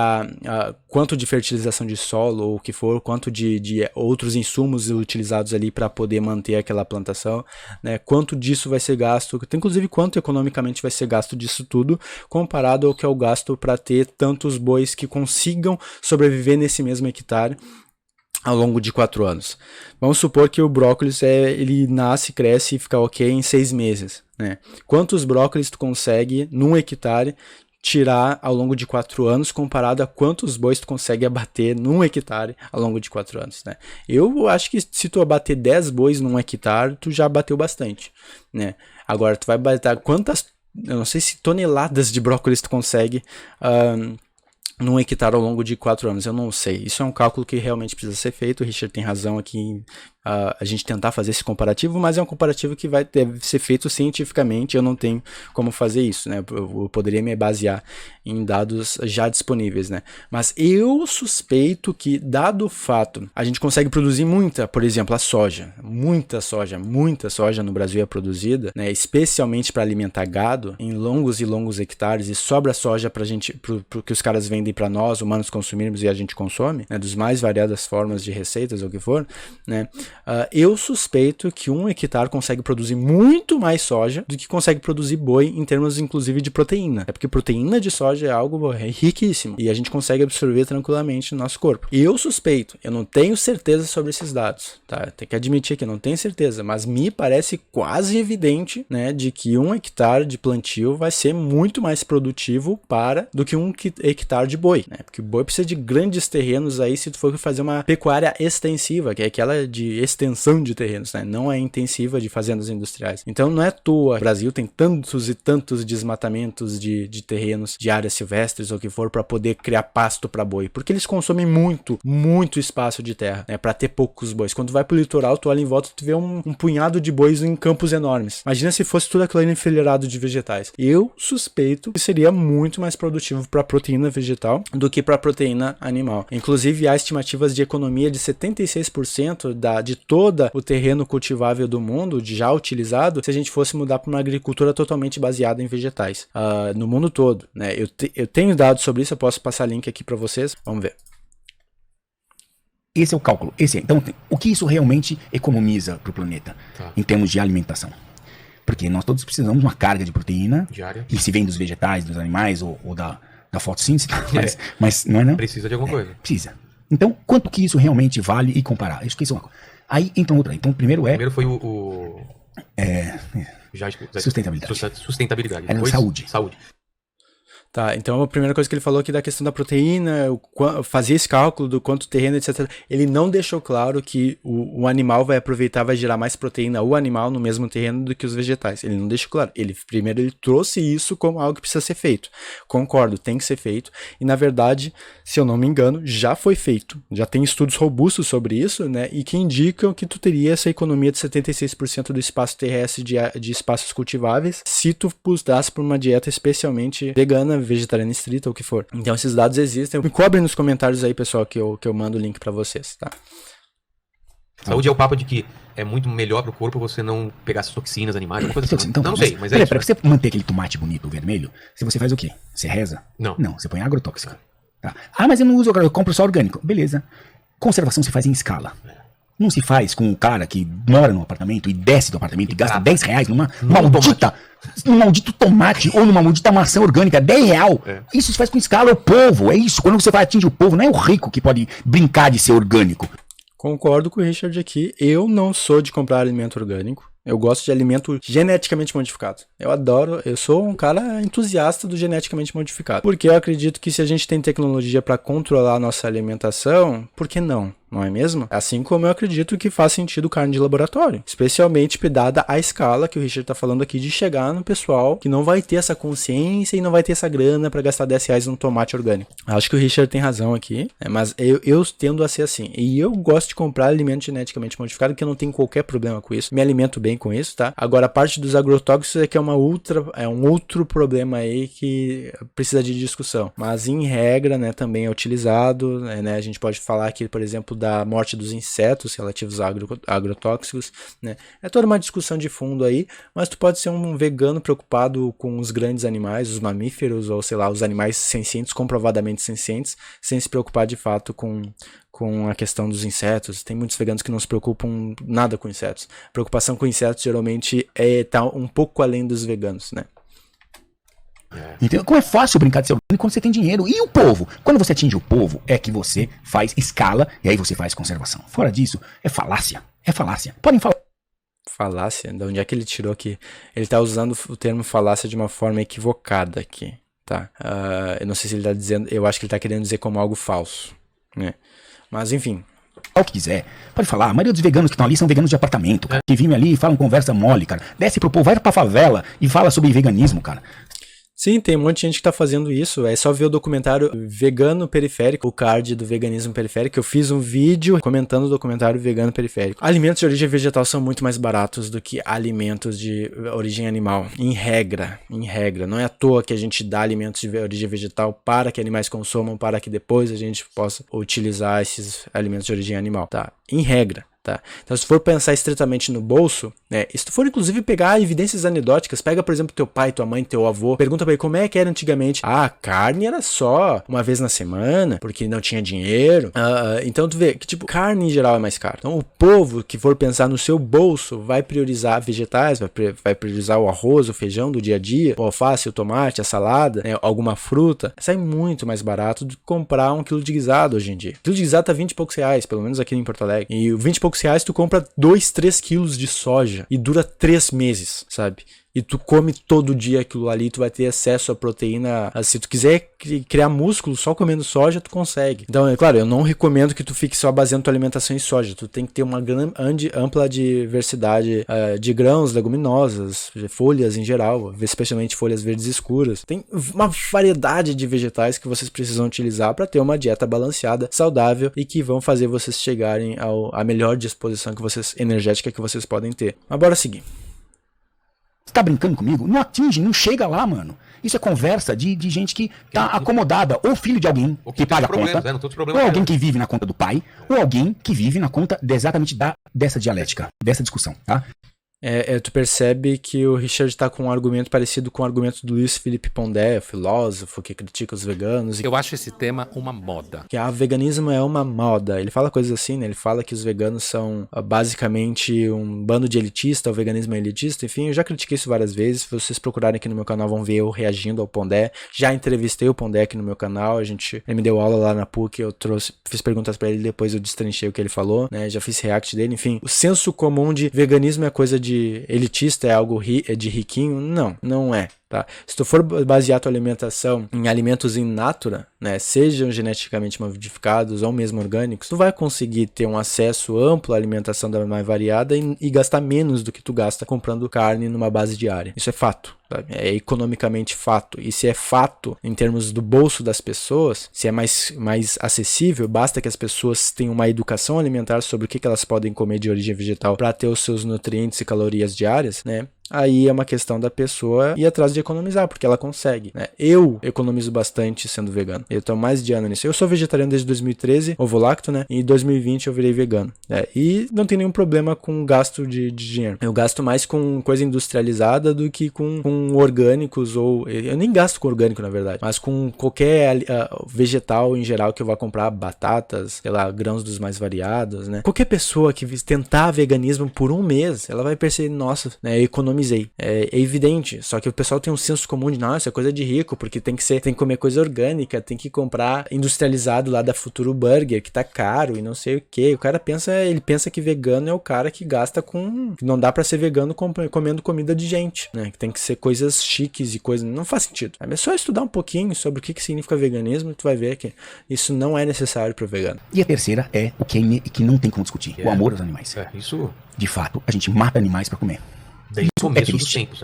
quanto de fertilização de solo ou o que for, quanto de outros insumos utilizados ali para poder manter aquela plantação, né? Quanto disso vai ser gasto, inclusive quanto economicamente vai ser gasto disso tudo, comparado ao que é o gasto para ter tantos bois que consigam sobreviver nesse mesmo hectare ao longo de 4 anos. Vamos supor que o brócolis ele nasce, cresce e fica ok em 6 meses, né? Quantos brócolis tu consegue num hectare tirar ao longo de 4 anos, comparado a quantos bois tu consegue abater num hectare ao longo de 4 anos, né? Eu acho que se tu abater 10 bois num hectare, tu já abateu bastante, né? Agora, tu vai abater quantas, eu não sei se toneladas de brócolis tu consegue num hectare ao longo de 4 anos, eu não sei. Isso é um cálculo que realmente precisa ser feito. O Richard tem razão aqui em a gente tentar fazer esse comparativo, mas é um comparativo que deve ser feito cientificamente. Eu não tenho como fazer isso, né? Eu poderia me basear em dados já disponíveis, né? Mas eu suspeito que, dado o fato, a gente consegue produzir por exemplo, a soja. Muita soja no Brasil é produzida, né? Especialmente para alimentar gado, em longos e longos hectares, e sobra soja pro que os caras vendem para nós, humanos, consumirmos e a gente consome, né? Dos mais variadas formas de receitas ou o que for, né? Eu suspeito que 1 hectare consegue produzir muito mais soja do que consegue produzir boi, em termos inclusive de proteína. É porque proteína de soja é algo riquíssimo e a gente consegue absorver tranquilamente no nosso corpo. Eu suspeito, eu não tenho certeza sobre esses dados, tá? Tem que admitir que eu não tenho certeza, mas me parece quase evidente, né, de que 1 hectare de plantio vai ser muito mais produtivo do que 1 hectare de boi, né? Porque o boi precisa de grandes terrenos aí se tu for fazer uma pecuária extensiva, que é aquela de extensão de terrenos, né? Não é intensiva de fazendas industriais. Então não é à toa, o Brasil tem tantos e tantos desmatamentos de terrenos, de áreas silvestres ou o que for, para poder criar pasto para boi, porque eles consomem muito espaço de terra, né? Para ter poucos bois. Quando tu vai pro litoral, tu olha em volta, tu vê um punhado de bois em campos enormes. Imagina se fosse tudo aquilo enfileirado de vegetais. Eu suspeito que seria muito mais produtivo para proteína vegetal do que para proteína animal. Inclusive, há estimativas de economia de 76% de todo o terreno cultivável do mundo, já utilizado, se a gente fosse mudar para uma agricultura totalmente baseada em vegetais, no mundo todo, né? Eu tenho dados sobre isso, eu posso passar link aqui para vocês, vamos ver. Esse é o cálculo. Então, o que isso realmente economiza para o planeta, em termos de alimentação? Porque nós todos precisamos de uma carga de proteína diária, e se vem dos vegetais, dos animais ou da fotossíntese, mas não é não? Precisa de alguma coisa. Precisa. Então, quanto que isso realmente vale e comparar? Isso que isso é uma coisa. Aí entra outra. Então, primeiro foi sustentabilidade. Sustentabilidade. Depois, saúde. Tá, então a primeira coisa que ele falou aqui da questão da proteína, fazer esse cálculo do quanto terreno, etc. Ele não deixou claro que o animal vai aproveitar, vai gerar mais proteína, o animal no mesmo terreno, do que os vegetais. Ele não deixou claro. Primeiro ele trouxe isso como algo que precisa ser feito. Concordo, tem que ser feito. E na verdade, se eu não me engano, já foi feito. Já tem estudos robustos sobre isso, né? E que indicam que tu teria essa economia de 76% do espaço terrestre de espaços cultiváveis se tu mudasse para uma dieta especialmente vegana, vegetariana estrita ou o que for. Então esses dados existem. Me cobrem nos comentários aí, pessoal, que eu mando o link pra vocês, tá? Saúde é o papo de que é muito melhor pro corpo você não pegar essas toxinas animais, alguma coisa assim. Então, não sei, mas é isso. Pra você manter aquele tomate bonito, vermelho, você faz o quê? Você reza? Não. Não, você põe agrotóxica. Tá. Mas eu não uso agrotóxico, eu compro só orgânico. Beleza. Conservação se faz em escala. Não se faz com o cara que mora no apartamento e desce do apartamento e gasta R$10 num maldito tomate ou numa maldita maçã orgânica, R$10. Isso se faz com escala, o povo, é isso. Quando você vai atingir o povo, não é o rico que pode brincar de ser orgânico. Concordo com o Richard aqui, eu não sou de comprar alimento orgânico. Eu gosto de alimento geneticamente modificado. Eu sou um cara entusiasta do geneticamente modificado. Porque eu acredito que se a gente tem tecnologia para controlar a nossa alimentação, por que não? Não é mesmo? Assim como eu acredito que faz sentido carne de laboratório. Especialmente dada a escala que o Richard tá falando aqui de chegar no pessoal que não vai ter essa consciência e não vai ter essa grana para gastar R$10 num tomate orgânico. Acho que o Richard tem razão aqui, mas eu tendo a ser assim. E eu gosto de comprar alimento geneticamente modificado, que eu não tenho qualquer problema com isso. Me alimento bem com isso, tá? Agora, a parte dos agrotóxicos é que é um outro problema aí que precisa de discussão. Mas, em regra, né, também é utilizado, né? A gente pode falar aqui, por exemplo, da morte dos insetos relativos a agrotóxicos, né? É toda uma discussão de fundo aí, mas tu pode ser um vegano preocupado com os grandes animais, os mamíferos, ou sei lá, os animais sencientes, comprovadamente sencientes, sem se preocupar de fato com a questão dos insetos. Tem muitos veganos que não se preocupam nada com insetos. A preocupação com insetos geralmente tá um pouco além dos veganos, né? Entendeu? Como é fácil brincar de ser orgânico quando você tem dinheiro. E o povo? Quando você atinge o povo, é que você faz escala e aí você faz conservação. Fora disso, é falácia. É falácia. Podem falar. Falácia? De onde é que ele tirou aqui? Ele tá usando o termo falácia de uma forma equivocada aqui, tá? Eu não sei se ele tá dizendo... Eu acho que ele tá querendo dizer como algo falso, né? Mas, enfim... O que quiser. Pode falar. A maioria dos veganos que estão ali são veganos de apartamento, cara, que vivem ali e falam conversa mole, cara. Desce pro povo, vai pra favela e fala sobre veganismo, cara. Sim, tem um monte de gente que tá fazendo isso. É só ver o documentário Vegano Periférico, o card do veganismo periférico. Eu fiz um vídeo comentando o documentário Vegano Periférico. Alimentos de origem vegetal são muito mais baratos do que alimentos de origem animal. Em regra. Não é à toa que a gente dá alimentos de origem vegetal para que animais consumam, para que depois a gente possa utilizar esses alimentos de origem animal, tá? Em regra. Tá. Então, se for pensar estritamente no bolso, né, se tu for inclusive pegar evidências anedóticas, pega, por exemplo, teu pai, tua mãe, teu avô, pergunta pra ele como é que era antigamente. Ah, a carne era só uma vez na semana, porque não tinha dinheiro. Então, tu vê que, tipo, carne em geral é mais caro. Então, o povo que for pensar no seu bolso vai priorizar vegetais, vai priorizar o arroz, o feijão do dia a dia, o alface, o tomate, a salada, né, alguma fruta. Sai muito mais barato do que comprar um quilo de guisado hoje em dia. O quilo de guisado tá 20 e poucos reais, pelo menos aqui em Porto Alegre. E o 20 e poucos reais tu compra 2, 3 quilos de soja e dura 3 meses, sabe? E tu come todo dia aquilo ali, tu vai ter acesso à proteína. Se tu quiser criar músculo só comendo soja, tu consegue. Então, é claro, eu não recomendo que tu fique só baseando tua alimentação em soja. Tu tem que ter uma ampla diversidade de grãos, leguminosas, folhas em geral, especialmente folhas verdes escuras. Tem uma variedade de vegetais que vocês precisam utilizar para ter uma dieta balanceada, saudável e que vão fazer vocês chegarem à melhor disposição energética que vocês podem ter. Mas bora seguir. Você tá brincando comigo? Não atinge, não chega lá, mano. Isso é conversa de gente que tá acomodada. Ou filho de alguém que paga a conta. Ou alguém que vive na conta do pai. Ou alguém que vive na conta exatamente dessa dialética, dessa discussão, tá? Tu percebe que o Richard tá com um argumento parecido com o argumento do Luiz Felipe Pondé, filósofo que critica os veganos. Eu acho esse tema uma moda. Que veganismo é uma moda. Ele fala coisas assim, né? Ele fala que os veganos são basicamente um bando de elitista, o veganismo é elitista. Enfim, eu já critiquei isso várias vezes. Se vocês procurarem aqui no meu canal, vão ver eu reagindo ao Pondé. Já entrevistei o Pondé aqui no meu canal. Ele me deu aula lá na PUC, fiz perguntas pra ele, depois eu destrinchei o que ele falou, né? Já fiz react dele. Enfim, o senso comum de veganismo é coisa de elitista, é algo de riquinho. Não é. Tá? Se tu for basear tua alimentação em alimentos in natura, né, sejam geneticamente modificados ou mesmo orgânicos, tu vai conseguir ter um acesso amplo à alimentação da mais variada e gastar menos do que tu gasta comprando carne numa base diária. Isso é fato. Sabe? É economicamente fato. E se é fato em termos do bolso das pessoas, se é mais acessível, basta que as pessoas tenham uma educação alimentar sobre o que elas podem comer de origem vegetal para ter os seus nutrientes e calorias diárias, né? Aí é uma questão da pessoa ir atrás de economizar, porque ela consegue, né? Eu economizo bastante sendo vegano. Eu tô mais de ano nisso. Eu sou vegetariano desde 2013, ovo-lacto, né? E em 2020 eu virei vegano. E não tem nenhum problema com gasto de dinheiro. Eu gasto mais com coisa industrializada do que com orgânicos, ou... Eu nem gasto com orgânico, na verdade. Mas com qualquer vegetal em geral que eu vá comprar, batatas, sei lá, grãos dos mais variados, né? Qualquer pessoa que tentar veganismo por um mês, ela vai perceber, nossa, né? Economizei. É evidente, só que o pessoal tem um senso comum de, nossa, é coisa de rico, porque tem que comer coisa orgânica, tem que comprar industrializado lá da Futuro Burger, que tá caro e não sei o que. O cara pensa que vegano é o cara que gasta com... Não dá pra ser vegano comendo comida de gente, né? Que tem que ser coisas chiques e coisas... Não faz sentido. É só estudar um pouquinho sobre o que significa veganismo e tu vai ver que isso não é necessário pro vegano. E a terceira é o que não tem como discutir, o amor aos animais. Isso... De fato, a gente mata animais pra comer. Desde o começo dos tempos.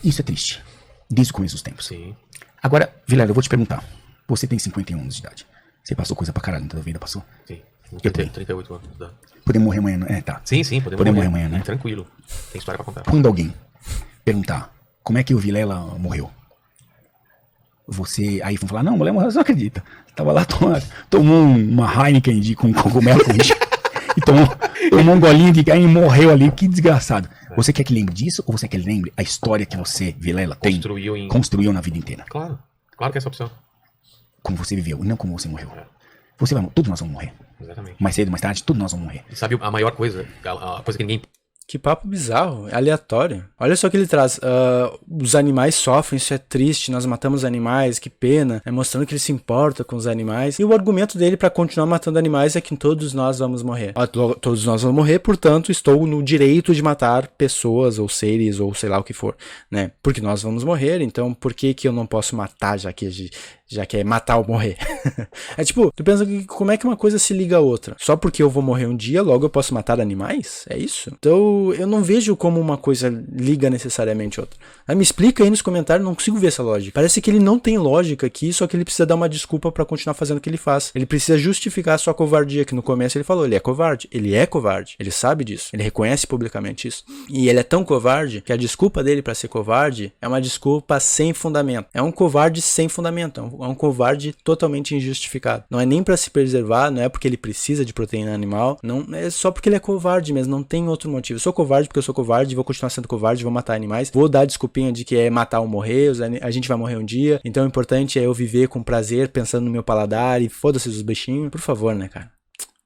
Isso é triste. Desde o começo dos tempos. Sim. Agora, Vilela, eu vou te perguntar. Você tem 51 anos de idade. Você passou coisa pra caralho na tua vida, passou? Sim. Eu tenho 38 anos. Tá. Podemos morrer amanhã, né? Tá. Sim, podemos morrer amanhã, né? Tranquilo. Tem história pra contar. Quando alguém perguntar como é que o Vilela morreu, Você, aí vão falar, não, mulher morreu, você não acredita. Tava lá, tomou uma Heineken com cogumelo com bicho, e tomou um golinho de aí e morreu ali, que desgraçado. Você quer que lembre disso, ou você quer que lembre a história que você, Vilela, construiu na vida inteira? Claro que é essa opção. Como você viveu, e não como você morreu. Todos nós vamos morrer. Exatamente. Mais cedo, mais tarde, todos nós vamos morrer. E sabe a maior coisa, a coisa que ninguém... Que papo bizarro, é aleatório. Olha só o que ele traz. Os animais sofrem, isso é triste, nós matamos animais, que pena. É mostrando que ele se importa com os animais. E o argumento dele pra continuar matando animais é que todos nós vamos morrer. Todos nós vamos morrer, portanto, estou no direito de matar pessoas ou seres ou sei lá o que for, né? Porque nós vamos morrer, então por que eu não posso matar já que é matar ou morrer? É tipo, tu pensa que como é que uma coisa se liga a outra? Só porque eu vou morrer um dia, logo eu posso matar animais? É isso? Então eu não vejo como uma coisa liga necessariamente a outra. Me explica aí nos comentários, não consigo ver essa lógica. Parece que ele não tem lógica aqui, só que ele precisa dar uma desculpa pra continuar fazendo o que ele faz. Ele precisa justificar a sua covardia, que no começo ele falou, ele é covarde. Ele é covarde, ele sabe disso, ele reconhece publicamente isso. E ele é tão covarde que a desculpa dele pra ser covarde é uma desculpa sem fundamento. É um covarde sem fundamento, é um covarde totalmente injustificado. Não é nem pra se preservar, não é porque ele precisa de proteína animal, não é só porque ele é covarde mesmo, não tem outro motivo. Eu sou covarde porque eu sou covarde, vou continuar sendo covarde, vou matar animais, vou dar desculpinha de que é matar ou morrer, a gente vai morrer um dia, então o importante é eu viver com prazer, pensando no meu paladar e foda-se os bichinhos. Por favor, né, cara?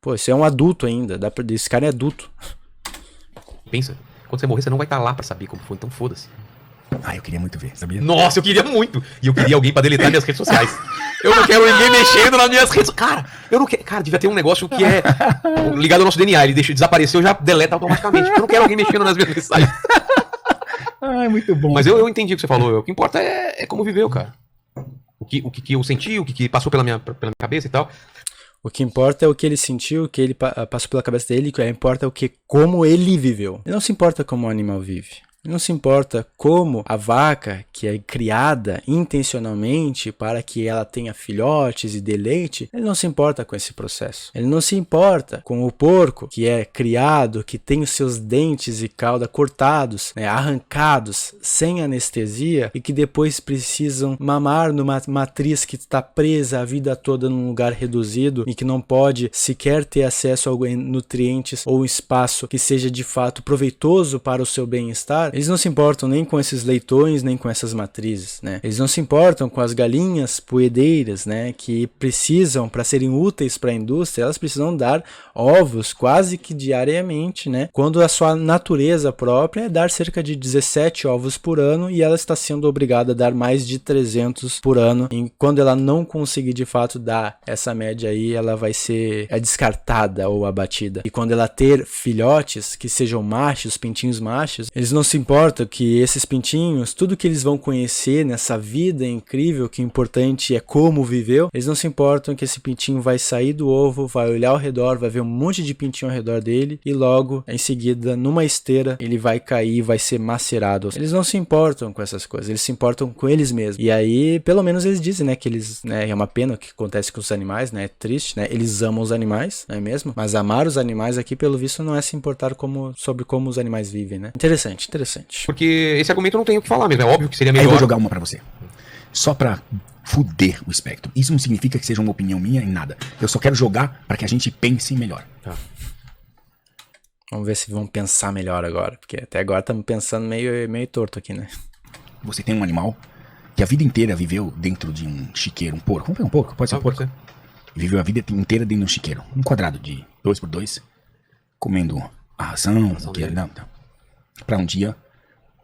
Pô, isso é um adulto ainda, esse cara é adulto. Pensa, quando você morrer você não vai estar lá pra saber como foi, então foda-se. Eu queria muito ver, sabia? Nossa, eu queria muito. E eu queria alguém pra deletar minhas redes sociais. Eu não quero ninguém mexendo nas minhas redes. Cara, eu não quero. Cara, devia ter um negócio que é ligado ao nosso DNA. Ele desapareceu, já deleta automaticamente. Eu não quero alguém mexendo nas minhas mensagens. Muito bom. Mas eu entendi o que você falou. O que importa é como viveu, cara. O que eu senti, o que passou pela minha cabeça e tal. O que importa é o que ele sentiu, o que ele passou pela cabeça dele, o que importa é como ele viveu. Ele não se importa como o animal vive. Ele não se importa como a vaca, que é criada intencionalmente para que ela tenha filhotes e dê leite, ele não se importa com esse processo. Ele não se importa com o porco, que é criado, que tem os seus dentes e cauda cortados, né, arrancados, sem anestesia, e que depois precisam mamar numa matriz que está presa a vida toda num lugar reduzido e que não pode sequer ter acesso a nutrientes ou espaço que seja de fato proveitoso para o seu bem-estar. Eles não se importam nem com esses leitões, nem com essas matrizes, né? Eles não se importam com as galinhas poedeiras, né? Que precisam, para serem úteis para a indústria, elas precisam dar ovos quase que diariamente, né? Quando a sua natureza própria é dar cerca de 17 ovos por ano e ela está sendo obrigada a dar mais de 300 por ano. E quando ela não conseguir de fato dar essa média aí, ela vai ser descartada ou abatida. E quando ela ter filhotes, que sejam machos, pintinhos machos, eles não se importa que esses pintinhos, tudo que eles vão conhecer nessa vida incrível, que o importante é como viveu, eles não se importam que esse pintinho vai sair do ovo, vai olhar ao redor, vai ver um monte de pintinho ao redor dele e logo, em seguida, numa esteira, ele vai cair, vai ser macerado. Eles não se importam com essas coisas, eles se importam com eles mesmos. E aí, pelo menos eles dizem, né, que eles, né, é uma pena o que acontece com os animais, né, é triste, né, eles amam os animais, não é mesmo? Mas amar os animais aqui, pelo visto, não é se importar sobre como os animais vivem, né? Interessante. Porque esse argumento eu não tenho o que falar mesmo. É óbvio que seria melhor. Aí eu vou jogar uma pra você. Só pra fuder o espectro. Isso não significa que seja uma opinião minha em nada. Eu só quero jogar pra que a gente pense melhor. Tá. Vamos ver se vão pensar melhor agora. Porque até agora estamos pensando meio torto aqui, né? Você tem um animal que a vida inteira viveu dentro de um chiqueiro, um porco. Vamos ver um porco? Pode ser um porco. Viveu a vida inteira dentro de um chiqueiro. Um quadrado de 2x2. Comendo a ração. Não. Pra um dia,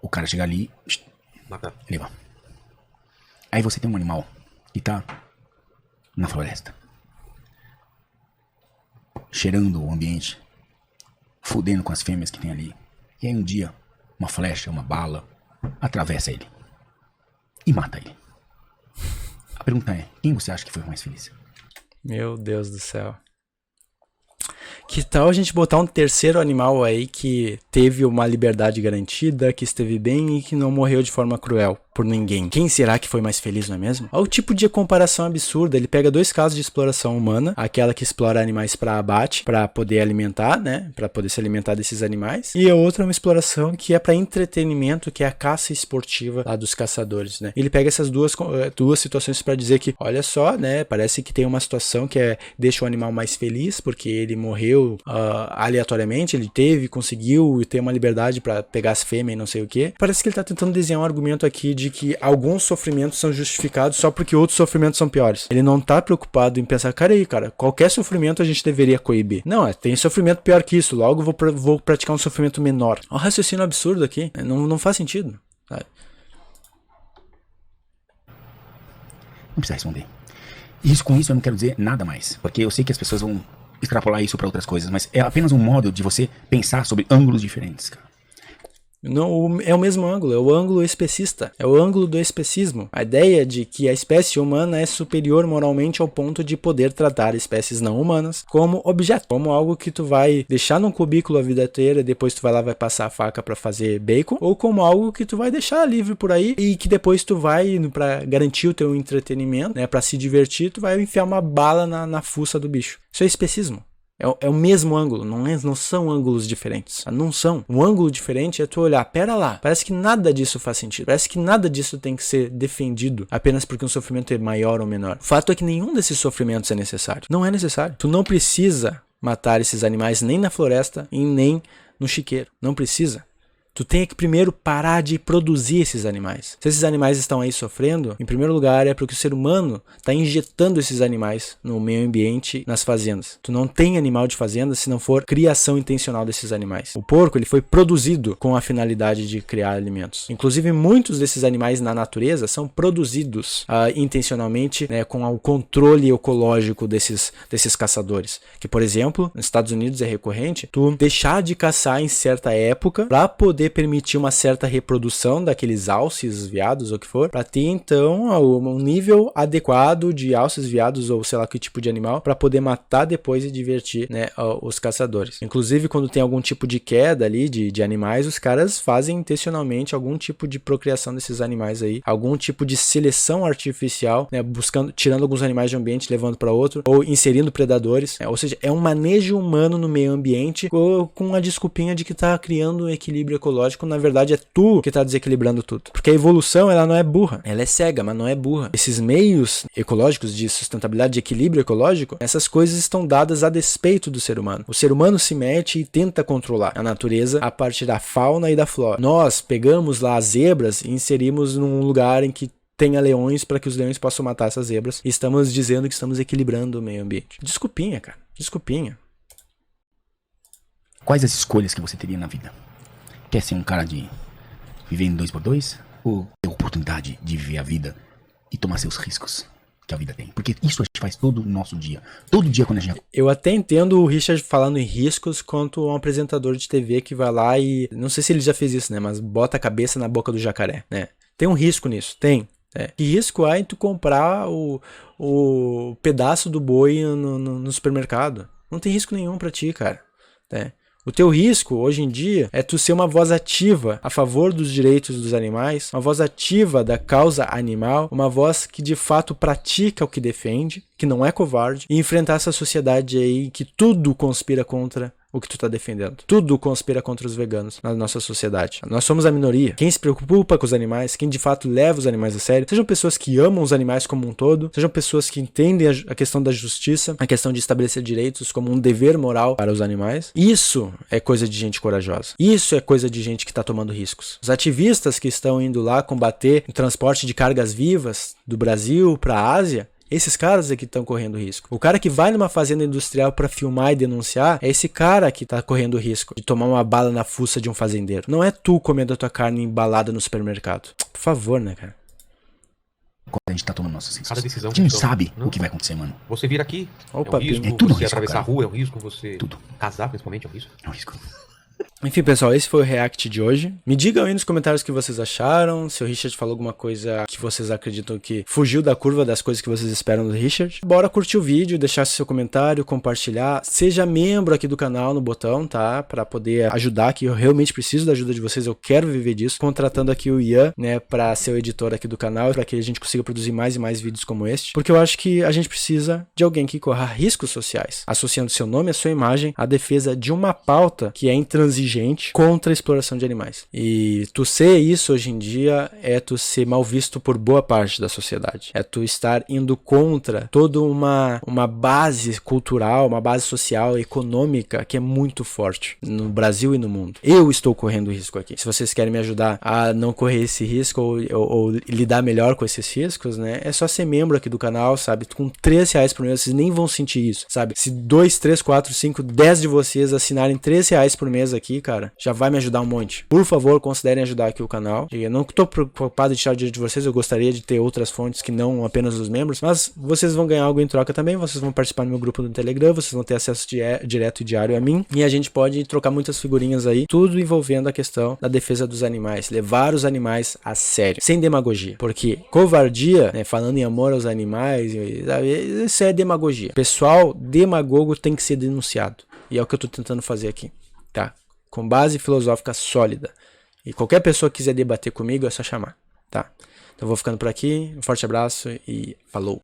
o cara chegar ali, levar. Aí você tem um animal que tá na floresta, cheirando o ambiente, fudendo com as fêmeas que tem ali. E aí um dia, uma flecha, uma bala, atravessa ele e mata ele. A pergunta é, quem você acha que foi mais feliz? Meu Deus do céu. Que tal a gente botar um terceiro animal aí que teve uma liberdade garantida, que esteve bem e que não morreu de forma cruel? por ninguém. Quem será que foi mais feliz, não é mesmo? Olha o tipo de comparação absurda. Ele pega 2 casos de exploração humana, aquela que explora animais para abate, para poder alimentar, né? Para poder se alimentar desses animais. E a outra é uma exploração que é para entretenimento, que é a caça esportiva lá dos caçadores, né? Ele pega essas duas situações para dizer que, olha só, né? Parece que tem uma situação que deixa o animal mais feliz, porque ele morreu aleatoriamente, ele conseguiu ter uma liberdade para pegar as fêmeas e não sei o que. Parece que ele tá tentando desenhar um argumento aqui de que alguns sofrimentos são justificados só porque outros sofrimentos são piores. Ele não tá preocupado em pensar, cara, qualquer sofrimento a gente deveria coibir. Não, tem sofrimento pior que isso, logo vou praticar um sofrimento menor. Olha o raciocínio absurdo aqui, não faz sentido. Sabe? Não precisa responder. Com isso eu não quero dizer nada mais, porque eu sei que as pessoas vão extrapolar isso para outras coisas, mas é apenas um modo de você pensar sobre ângulos diferentes, cara. Não, é o mesmo ângulo, é o ângulo especista, é o ângulo do especismo. A ideia de que a espécie humana é superior moralmente ao ponto de poder tratar espécies não humanas como objeto, como algo que tu vai deixar num cubículo a vida inteira e depois tu vai lá vai passar a faca para fazer bacon, ou como algo que tu vai deixar livre por aí e que depois tu vai, para garantir o teu entretenimento, né, para se divertir, tu vai enfiar uma bala na fuça do bicho. Isso é especismo. É o mesmo ângulo, não são ângulos diferentes. Não são. Um ângulo diferente é tu olhar, pera lá, parece que nada disso faz sentido. Parece que nada disso tem que ser defendido apenas porque um sofrimento é maior ou menor. O fato é que nenhum desses sofrimentos é necessário. Não é necessário. Tu não precisa matar esses animais nem na floresta e nem no chiqueiro. Não precisa. Tu tem que primeiro parar de produzir esses animais. Se esses animais estão aí sofrendo, em primeiro lugar é porque o ser humano está injetando esses animais no meio ambiente, nas fazendas. Tu não tem animal de fazenda se não for criação intencional desses animais. O porco, ele foi produzido com a finalidade de criar alimentos. Inclusive, muitos desses animais na natureza são produzidos intencionalmente, né, com o controle ecológico desses caçadores. Que, por exemplo, nos Estados Unidos é recorrente tu deixar de caçar em certa época para poder permitir uma certa reprodução daqueles alces, veados ou o que for, para ter então um nível adequado de alces, veados ou sei lá que tipo de animal para poder matar depois e divertir, né, os caçadores. Inclusive quando tem algum tipo de queda ali de animais, os caras fazem intencionalmente algum tipo de procriação desses animais aí, algum tipo de seleção artificial, né, tirando alguns animais de um ambiente, levando para outro, ou inserindo predadores, ou seja, é um manejo humano no meio ambiente com a desculpinha de que tá criando um equilíbrio ecológico. Na verdade é tu que está desequilibrando tudo. Porque a evolução, ela não é burra. Ela é cega, mas não é burra. Esses meios ecológicos de sustentabilidade, de equilíbrio ecológico, essas coisas estão dadas a despeito do ser humano. O ser humano se mete e tenta controlar a natureza a partir da fauna e da flora. Nós pegamos lá as zebras e inserimos num lugar em que tenha leões para que os leões possam matar essas zebras. E estamos dizendo que estamos equilibrando o meio ambiente. Desculpinha, cara. Desculpinha. Quais as escolhas que você teria na vida? Quer ser um cara de viver em 2x2? Ou ter a oportunidade de viver a vida e tomar seus riscos que a vida tem? Porque isso a gente faz todo o nosso dia. Todo dia quando a gente... Eu até entendo o Richard falando em riscos quanto um apresentador de TV que vai lá e... Não sei se ele já fez isso, né? Mas bota a cabeça na boca do jacaré, né? Tem um risco nisso, tem. Que risco há em tu comprar o pedaço do boi no supermercado? Não tem risco nenhum pra ti, cara. O teu risco, hoje em dia, é tu ser uma voz ativa a favor dos direitos dos animais, uma voz ativa da causa animal, uma voz que de fato pratica o que defende, que não é covarde, e enfrentar essa sociedade aí que tudo conspira contra o que tu tá defendendo. Tudo conspira contra os veganos na nossa sociedade. Nós somos a minoria. Quem se preocupa com os animais, quem de fato leva os animais a sério, sejam pessoas que amam os animais como um todo, sejam pessoas que entendem a questão da justiça, a questão de estabelecer direitos como um dever moral para os animais. Isso é coisa de gente corajosa. Isso é coisa de gente que tá tomando riscos. Os ativistas que estão indo lá combater o transporte de cargas vivas do Brasil para a Ásia, esses caras é que estão correndo risco. O cara que vai numa fazenda industrial para filmar e denunciar é esse cara que tá correndo risco de tomar uma bala na fuça de um fazendeiro. Não é tu comendo a tua carne embalada no supermercado. Por favor, né, cara? Quando a gente tá tomando nossas decisões. Cada decisão A gente não que sabe não. O que vai acontecer, mano. Você vir aqui, Opa, é um risco. é tudo você risco, atravessar cara. a rua é um risco. Você Tudo. casar, principalmente, é um risco. É um risco. Enfim, pessoal, esse foi o React de hoje. Me digam aí nos comentários o que vocês acharam, se o Richard falou alguma coisa que vocês acreditam que fugiu da curva das coisas que vocês esperam do Richard. Bora curtir o vídeo, deixar seu comentário, compartilhar. Seja membro aqui do canal no botão, tá? Pra poder ajudar, que eu realmente preciso da ajuda de vocês, eu quero viver disso. Contratando aqui o Ian, né, pra ser o editor aqui do canal, pra que a gente consiga produzir mais e mais vídeos como este. Porque eu acho que a gente precisa de alguém que corra riscos sociais, associando seu nome e a sua imagem à defesa de uma pauta que é intransigente contra a exploração de animais. E tu ser isso hoje em dia é tu ser mal visto por boa parte da sociedade. É tu estar indo contra toda uma base cultural, uma base social, econômica que é muito forte no Brasil e no mundo. Eu estou correndo risco aqui. Se vocês querem me ajudar a não correr esse risco ou lidar melhor com esses riscos, né? É só ser membro aqui do canal, sabe? Com R$3 por mês, vocês nem vão sentir isso, sabe? Se 2, 3, 4, 5, 10 de vocês assinarem R$3 por mês aqui, cara, já vai me ajudar um monte. Por favor, considerem ajudar aqui o canal. Eu não estou preocupado em tirar o dinheiro de vocês, eu gostaria de ter outras fontes que não apenas os membros, mas vocês vão ganhar algo em troca também, vocês vão participar do meu grupo no Telegram, vocês vão ter acesso direto e diário a mim, e a gente pode trocar muitas figurinhas aí, tudo envolvendo a questão da defesa dos animais, levar os animais a sério, sem demagogia, porque covardia, né, falando em amor aos animais, isso é demagogia. Pessoal, demagogo tem que ser denunciado, e é o que eu estou tentando fazer aqui, tá? Com base filosófica sólida. E qualquer pessoa que quiser debater comigo é só chamar, tá? Então vou ficando por aqui, um forte abraço e falou!